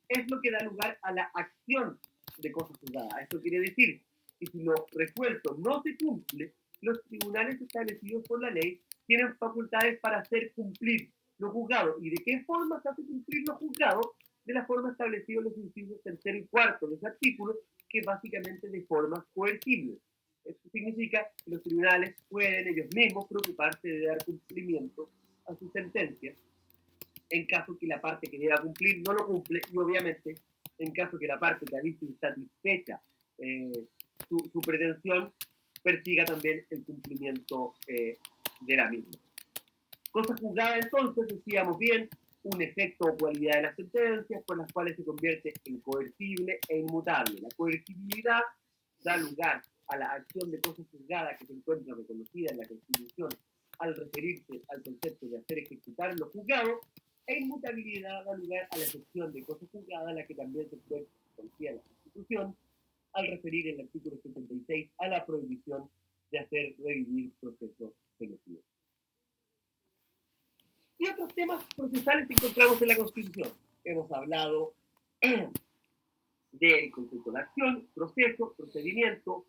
es lo que da lugar a la acción de cosas juzgadas. Esto quiere decir que si lo resuelto no se cumple, los tribunales establecidos por la ley tienen facultades para hacer cumplir los juzgados. ¿Y de qué forma se hace cumplir los juzgados? De la forma establecida en los incisos tercero y cuarto de ese artículo, que básicamente de forma coercible. Esto significa que los tribunales pueden ellos mismos preocuparse de dar cumplimiento a sus sentencias en caso que la parte que deba cumplir no lo cumple, y obviamente en caso que la parte que ha visto insatisfecha su pretensión persiga también el cumplimiento de la misma. Cosa juzgada entonces, decíamos bien, un efecto o cualidad de las sentencias por las cuales se convierte en coercible e inmutable. La coercibilidad da lugar a la acción de cosa juzgada que se encuentra reconocida en la Constitución al referirse al concepto de hacer ejecutar lo juzgado, e inmutabilidad da lugar a la excepción de cosa juzgada, la que también se puede conocida en la Constitución al referir el artículo 76 a la prohibición de hacer revivir procesos fenecidos. Y otros temas procesales que encontramos en la Constitución. Hemos hablado del concepto de acción, proceso, procedimiento,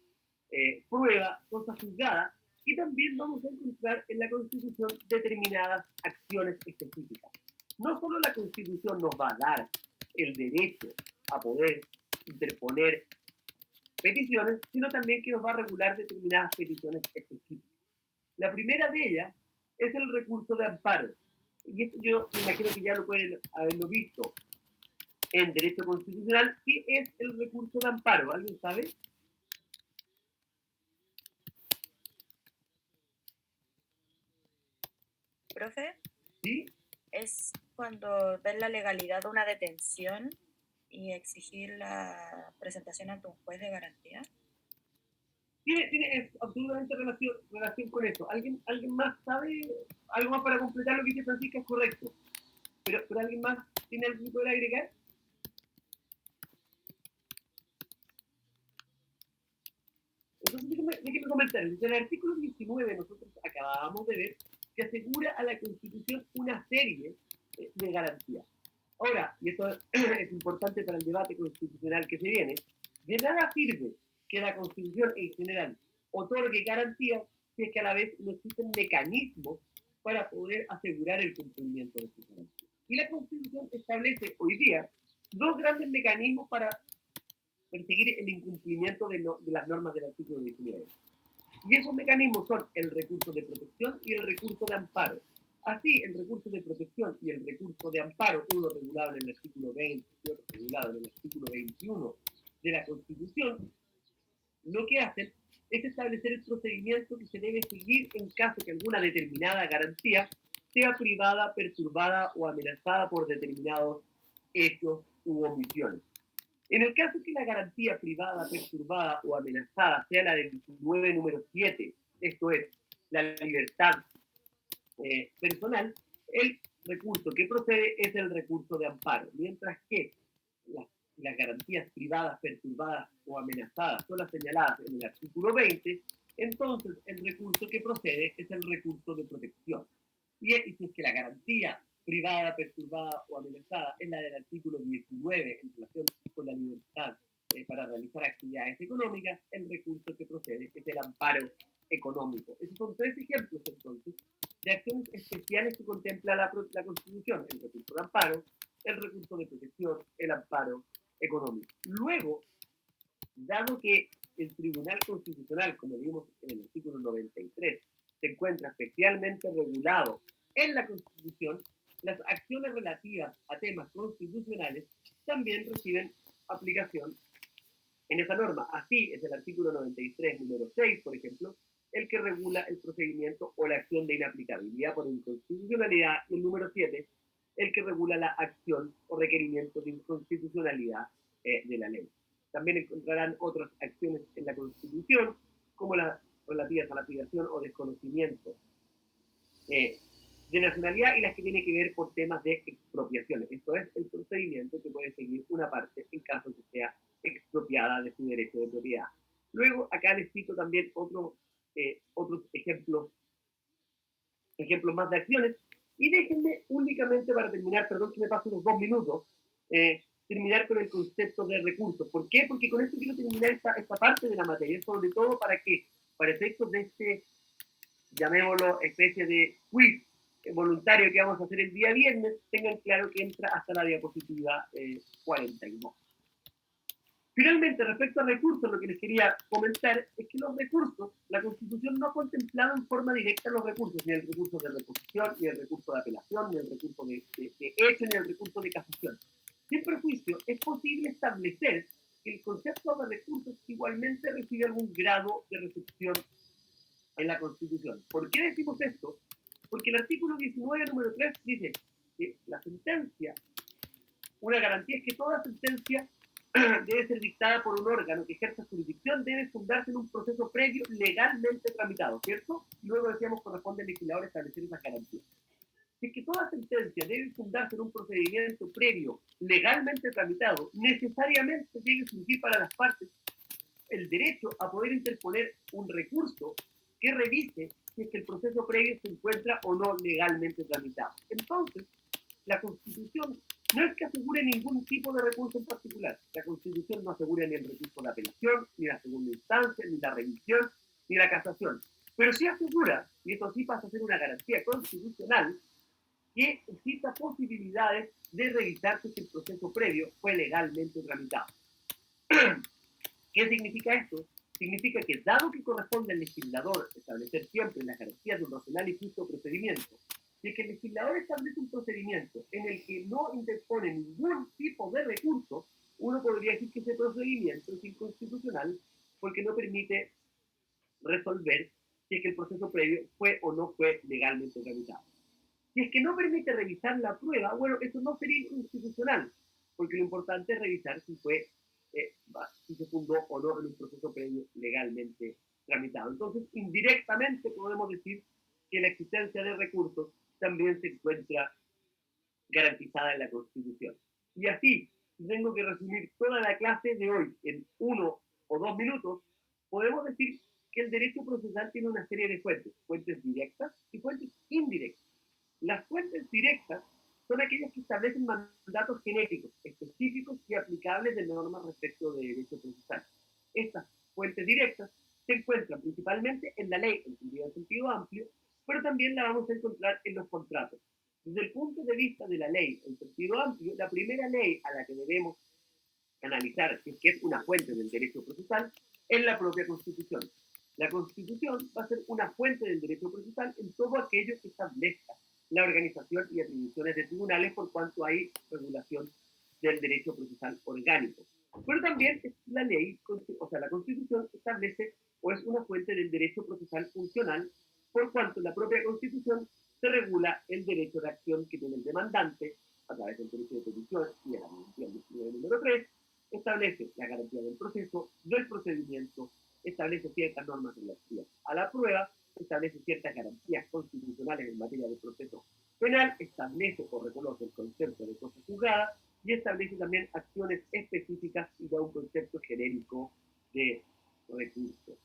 prueba, cosa juzgada, y también vamos a encontrar en la Constitución determinadas acciones específicas. No solo la Constitución nos va a dar el derecho a poder interponer peticiones, sino también que nos va a regular determinadas peticiones específicas. La primera de ellas es el recurso de amparo. Y esto yo me imagino que ya lo pueden haberlo visto en derecho constitucional. ¿Qué es el recurso de amparo? ¿Alguien sabe? Profe, ¿Sí? es cuando ver la legalidad de una detención y exigir la presentación ante un juez de garantía. Tiene absolutamente relación con eso. ¿Alguien más sabe? ¿Algo más para completar lo que dice Francisca? Es correcto. ¿Pero alguien más tiene algo que poder agregar? Entonces déjeme comentar. Desde el artículo 19 nosotros acabábamos de ver que asegura a la Constitución una serie de garantías. Ahora, y esto es importante para el debate constitucional que se viene, de nada sirve que la Constitución en general otorgue garantías si es que a la vez no existen mecanismos para poder asegurar el cumplimiento de sus garantías. Y la Constitución establece hoy día dos grandes mecanismos para perseguir el incumplimiento de las normas del artículo 19. Y esos mecanismos son el recurso de protección y el recurso de amparo. Así, el recurso de protección y el recurso de amparo, uno regulado en el artículo 20 y otro regulado en el artículo 21 de la Constitución, lo que hacen es establecer el procedimiento que se debe seguir en caso que alguna determinada garantía sea privada, perturbada o amenazada por determinados hechos u omisiones. En el caso que la garantía privada, perturbada o amenazada sea la del 19 número 7, esto es, la libertad personal, el recurso que procede es el recurso de amparo, mientras que las garantías privadas, perturbadas o amenazadas son las señaladas en el artículo 20, entonces el recurso que procede es el recurso de protección. Y si es que la garantía privada, perturbada o amenazada es la del artículo 19 en relación con la libertad para realizar actividades económicas, el recurso que procede es el amparo económico. Esos son tres ejemplos, entonces, de acciones especiales que contempla la Constitución: el recurso de amparo, el recurso de protección, el amparo económico. Luego, dado que el Tribunal Constitucional, como vimos en el artículo 93, se encuentra especialmente regulado en la Constitución, las acciones relativas a temas constitucionales también reciben aplicación en esa norma. Así es el artículo 93, número 6, por ejemplo, el que regula el procedimiento o la acción de inaplicabilidad por inconstitucionalidad, y el número 7, el que regula la acción o requerimiento de inconstitucionalidad de la ley. También encontrarán otras acciones en la Constitución, como las relativas a la privación o desconocimiento de nacionalidad, y las que tienen que ver por temas de expropiaciones. Esto es el procedimiento que puede seguir una parte en caso que sea expropiada de su derecho de propiedad. Luego, acá les cito también otros ejemplos más de acciones. Y déjenme únicamente, para terminar, perdón que me paso unos 2 minutos, terminar con el concepto de recursos. ¿Por qué? Porque con esto quiero terminar esta parte de la materia, sobre todo para que, para efectos de este, llamémoslo, especie de quiz voluntario que vamos a hacer el día viernes, tengan claro que entra hasta la diapositiva 42. Finalmente, respecto a recursos, lo que les quería comentar es que los recursos, la Constitución no ha contemplado en forma directa los recursos, ni el recurso de reposición, ni el recurso de apelación, ni el recurso de hecho, ni el recurso de casación. Sin perjuicio, es posible establecer que el concepto de recursos igualmente recibe algún grado de recepción en la Constitución. ¿Por qué decimos esto? Porque el artículo 19, número 3, dice que la sentencia, una garantía es que toda sentencia debe ser dictada por un órgano que ejerza jurisdicción, debe fundarse en un proceso previo legalmente tramitado, ¿cierto? Y luego decíamos, corresponde al legislador establecer esas garantías. Si es que toda sentencia debe fundarse en un procedimiento previo legalmente tramitado, necesariamente debe surgir para las partes el derecho a poder interponer un recurso que revise si es que el proceso previo se encuentra o no legalmente tramitado. Entonces, la Constitución no es que asegure ningún tipo de recurso en particular. La Constitución no asegura ni el recurso de apelación, ni la segunda instancia, ni la revisión, ni la casación. Pero sí asegura, y esto sí pasa a ser una garantía constitucional, que exista posibilidades de revisar si el proceso previo fue legalmente tramitado. ¿Qué significa esto? Significa que, dado que corresponde al legislador establecer siempre las garantías de un racional y justo procedimiento, si que el legislador establece un procedimiento en el que no interpone ningún tipo de recurso, uno podría decir que ese procedimiento es inconstitucional porque no permite resolver si es que el proceso previo fue o no fue legalmente tramitado. Si es que no permite revisar la prueba, bueno, eso no sería inconstitucional, porque lo importante es revisar si se fundó o no en un proceso previo legalmente tramitado. Entonces, indirectamente podemos decir que la existencia de recursos también se encuentra garantizada en la Constitución. Y así, si tengo que resumir toda la clase de hoy en 1 o 2 minutos, podemos decir que el derecho procesal tiene una serie de fuentes directas y fuentes indirectas. Las fuentes directas son aquellas que establecen mandatos genéticos, específicos y aplicables de normas respecto de derecho procesal. Estas fuentes directas se encuentran principalmente en la ley, en sentido amplio, pero también la vamos a encontrar en los contratos. Desde el punto de vista de la ley en sentido amplio, la primera ley a la que debemos analizar si es que es una fuente del derecho procesal es la propia Constitución. La Constitución va a ser una fuente del derecho procesal en todo aquello que establezca la organización y atribuciones de tribunales por cuanto hay regulación del derecho procesal orgánico. Pero también la ley, o sea, la Constitución establece o es una fuente del derecho procesal funcional por cuanto la propia Constitución se regula el derecho de acción que tiene el demandante a través del derecho de petición y de la mención del número 3, establece la garantía del proceso, del procedimiento, establece ciertas normas relativas a la prueba, establece ciertas garantías constitucionales en materia de proceso penal, establece o reconoce el concepto de cosa juzgada y establece también acciones específicas y da un concepto genérico de recursos.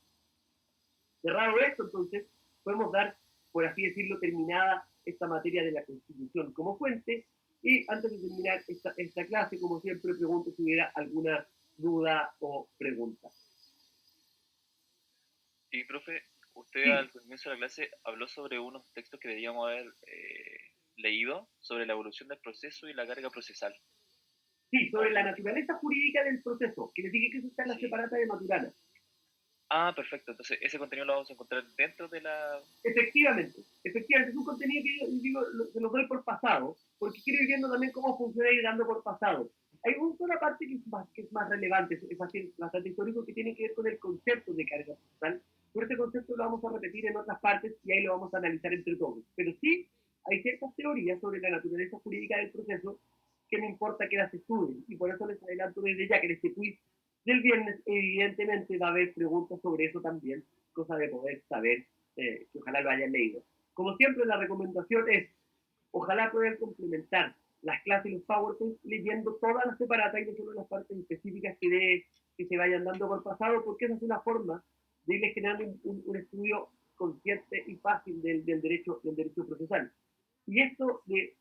Cerrado esto, entonces, podemos dar, por así decirlo, terminada esta materia de la Constitución como fuente. Y antes de terminar esta clase, como siempre, pregunto si hubiera alguna duda o pregunta. Sí, profe, usted Sí. al comienzo de la clase habló sobre unos textos que deberíamos haber leído sobre la evolución del proceso y la carga procesal. Sí, sobre la naturaleza jurídica del proceso, que le dije que eso está en la separata de Maturana. Ah, perfecto. Entonces, ese contenido lo vamos a encontrar dentro de la... Efectivamente, es un contenido que yo digo, se los doy por pasado, porque quiero ir viendo también cómo funciona ir dando por pasado. Hay una sola parte que es más relevante, es bastante histórico, que tiene que ver con el concepto de carga procesal. Por este concepto lo vamos a repetir en otras partes y ahí lo vamos a analizar entre todos. Pero sí, hay ciertas teorías sobre la naturaleza jurídica del proceso que me importa que las estudien, y por eso les adelanto desde ya que en este quiz del viernes evidentemente va a haber preguntas sobre eso también, cosa de poder saber, que ojalá lo hayan leído. Como siempre, la recomendación es, ojalá puedan complementar las clases y los PowerPoint leyendo todas las separatas y no solo las partes específicas que se vayan dando por pasado, porque esa es una forma de irles generando un estudio consciente y fácil del derecho procesal. Y esto de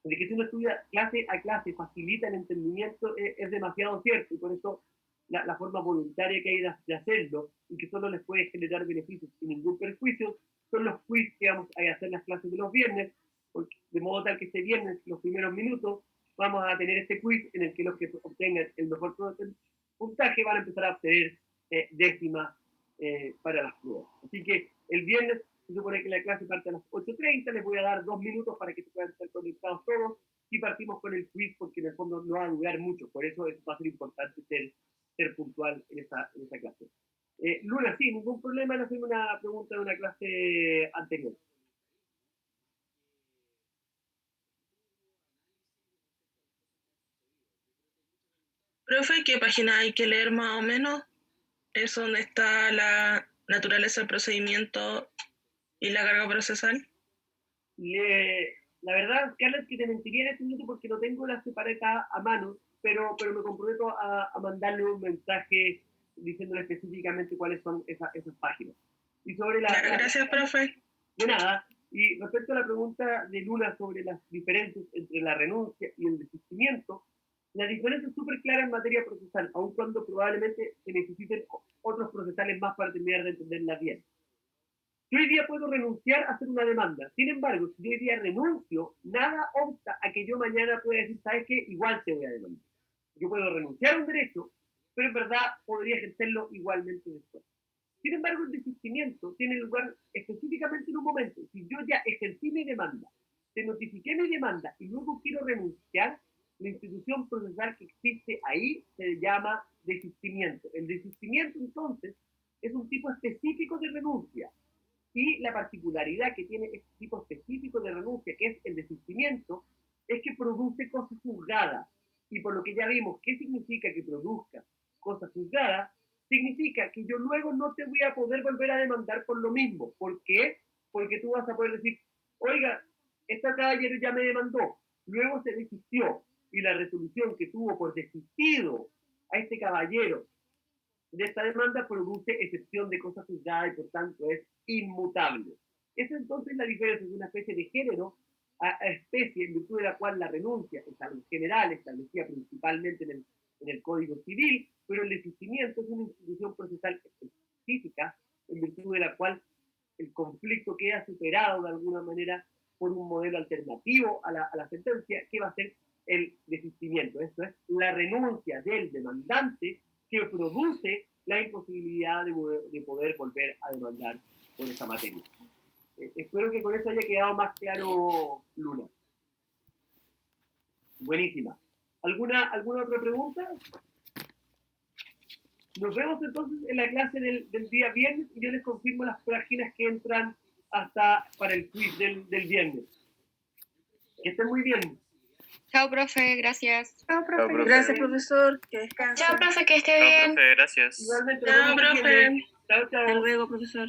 que si uno estudia clase a clase facilita el entendimiento es demasiado cierto, y por eso la forma voluntaria que hay de hacerlo y que solo les puede generar beneficios sin ningún perjuicio son los quiz que vamos a hacer las clases de los viernes, porque, de modo tal que este viernes, los primeros minutos, vamos a tener este quiz en el que los que obtengan el mejor puntaje van a empezar a obtener décimas para las pruebas. Así que el viernes se supone que la clase parte a las 8:30, les voy a dar 2 minutos para que se puedan estar conectados todos y partimos con el quiz porque en el fondo no va a durar mucho, por eso va a ser importante ser puntual en esa clase. Luna, sí, ningún problema en hacer una pregunta de una clase anterior. Profe, ¿qué página hay que leer más o menos? Es donde está la naturaleza del procedimiento y la carga procesal. La verdad, Carlos, que te mentiría en este minuto porque no tengo la separata a mano, pero me comprometo a mandarle un mensaje diciéndole específicamente cuáles son esas páginas. Y sobre Gracias, profe. De nada. Y respecto a la pregunta de Luna sobre las diferencias entre la renuncia y el desistimiento, la diferencia es súper clara en materia procesal, aun cuando probablemente se necesiten otros procesales más para terminar de entenderla bien. Yo hoy día puedo renunciar a hacer una demanda. Sin embargo, si yo hoy día renuncio, nada obsta a que yo mañana pueda decir, ¿sabes qué? Igual te voy a demandar. Yo puedo renunciar a un derecho, pero en verdad podría ejercerlo igualmente después. Sin embargo, el desistimiento tiene lugar específicamente en un momento. Si yo ya ejercí mi demanda, te notifiqué mi demanda y luego quiero renunciar, la institución procesal que existe ahí se llama desistimiento. El desistimiento, entonces, es un tipo específico de renuncia. Y la particularidad que tiene este tipo específico de renuncia, que es el desistimiento, es que produce cosas juzgadas. Y por lo que ya vimos, ¿qué significa que produzca cosas juzgadas? Significa que yo luego no te voy a poder volver a demandar por lo mismo. ¿Por qué? Porque tú vas a poder decir, oiga, esta caballero ya me demandó, luego se desistió, y la resolución que tuvo por desistido a este caballero de esta demanda produce excepción de cosas juzgadas y por tanto es inmutable. Esa entonces la diferencia, es una especie de género a especie en virtud de la cual la renuncia es algo general, establecida principalmente en el Código Civil, pero el desistimiento es una institución procesal específica en virtud de la cual el conflicto queda superado de alguna manera por un modelo alternativo a la sentencia, que va a ser el desistimiento. Esto es la renuncia del demandante que produce la imposibilidad de poder volver a demandar por esa materia. Espero que con eso haya quedado más claro, Luna. Buenísima. ¿Alguna otra pregunta? Nos vemos entonces en la clase del día viernes y yo les confirmo las páginas que entran hasta para el quiz del viernes. Que estén muy bien. Chao, profe, gracias. Chao, profe. profe. Gracias, profesor. Que descanse. Chao, profe, que esté Chao, bien. profe, gracias. Igualmente, Chao, nos vemos el profe. viernes. Chao, chao. Hasta luego, profesor.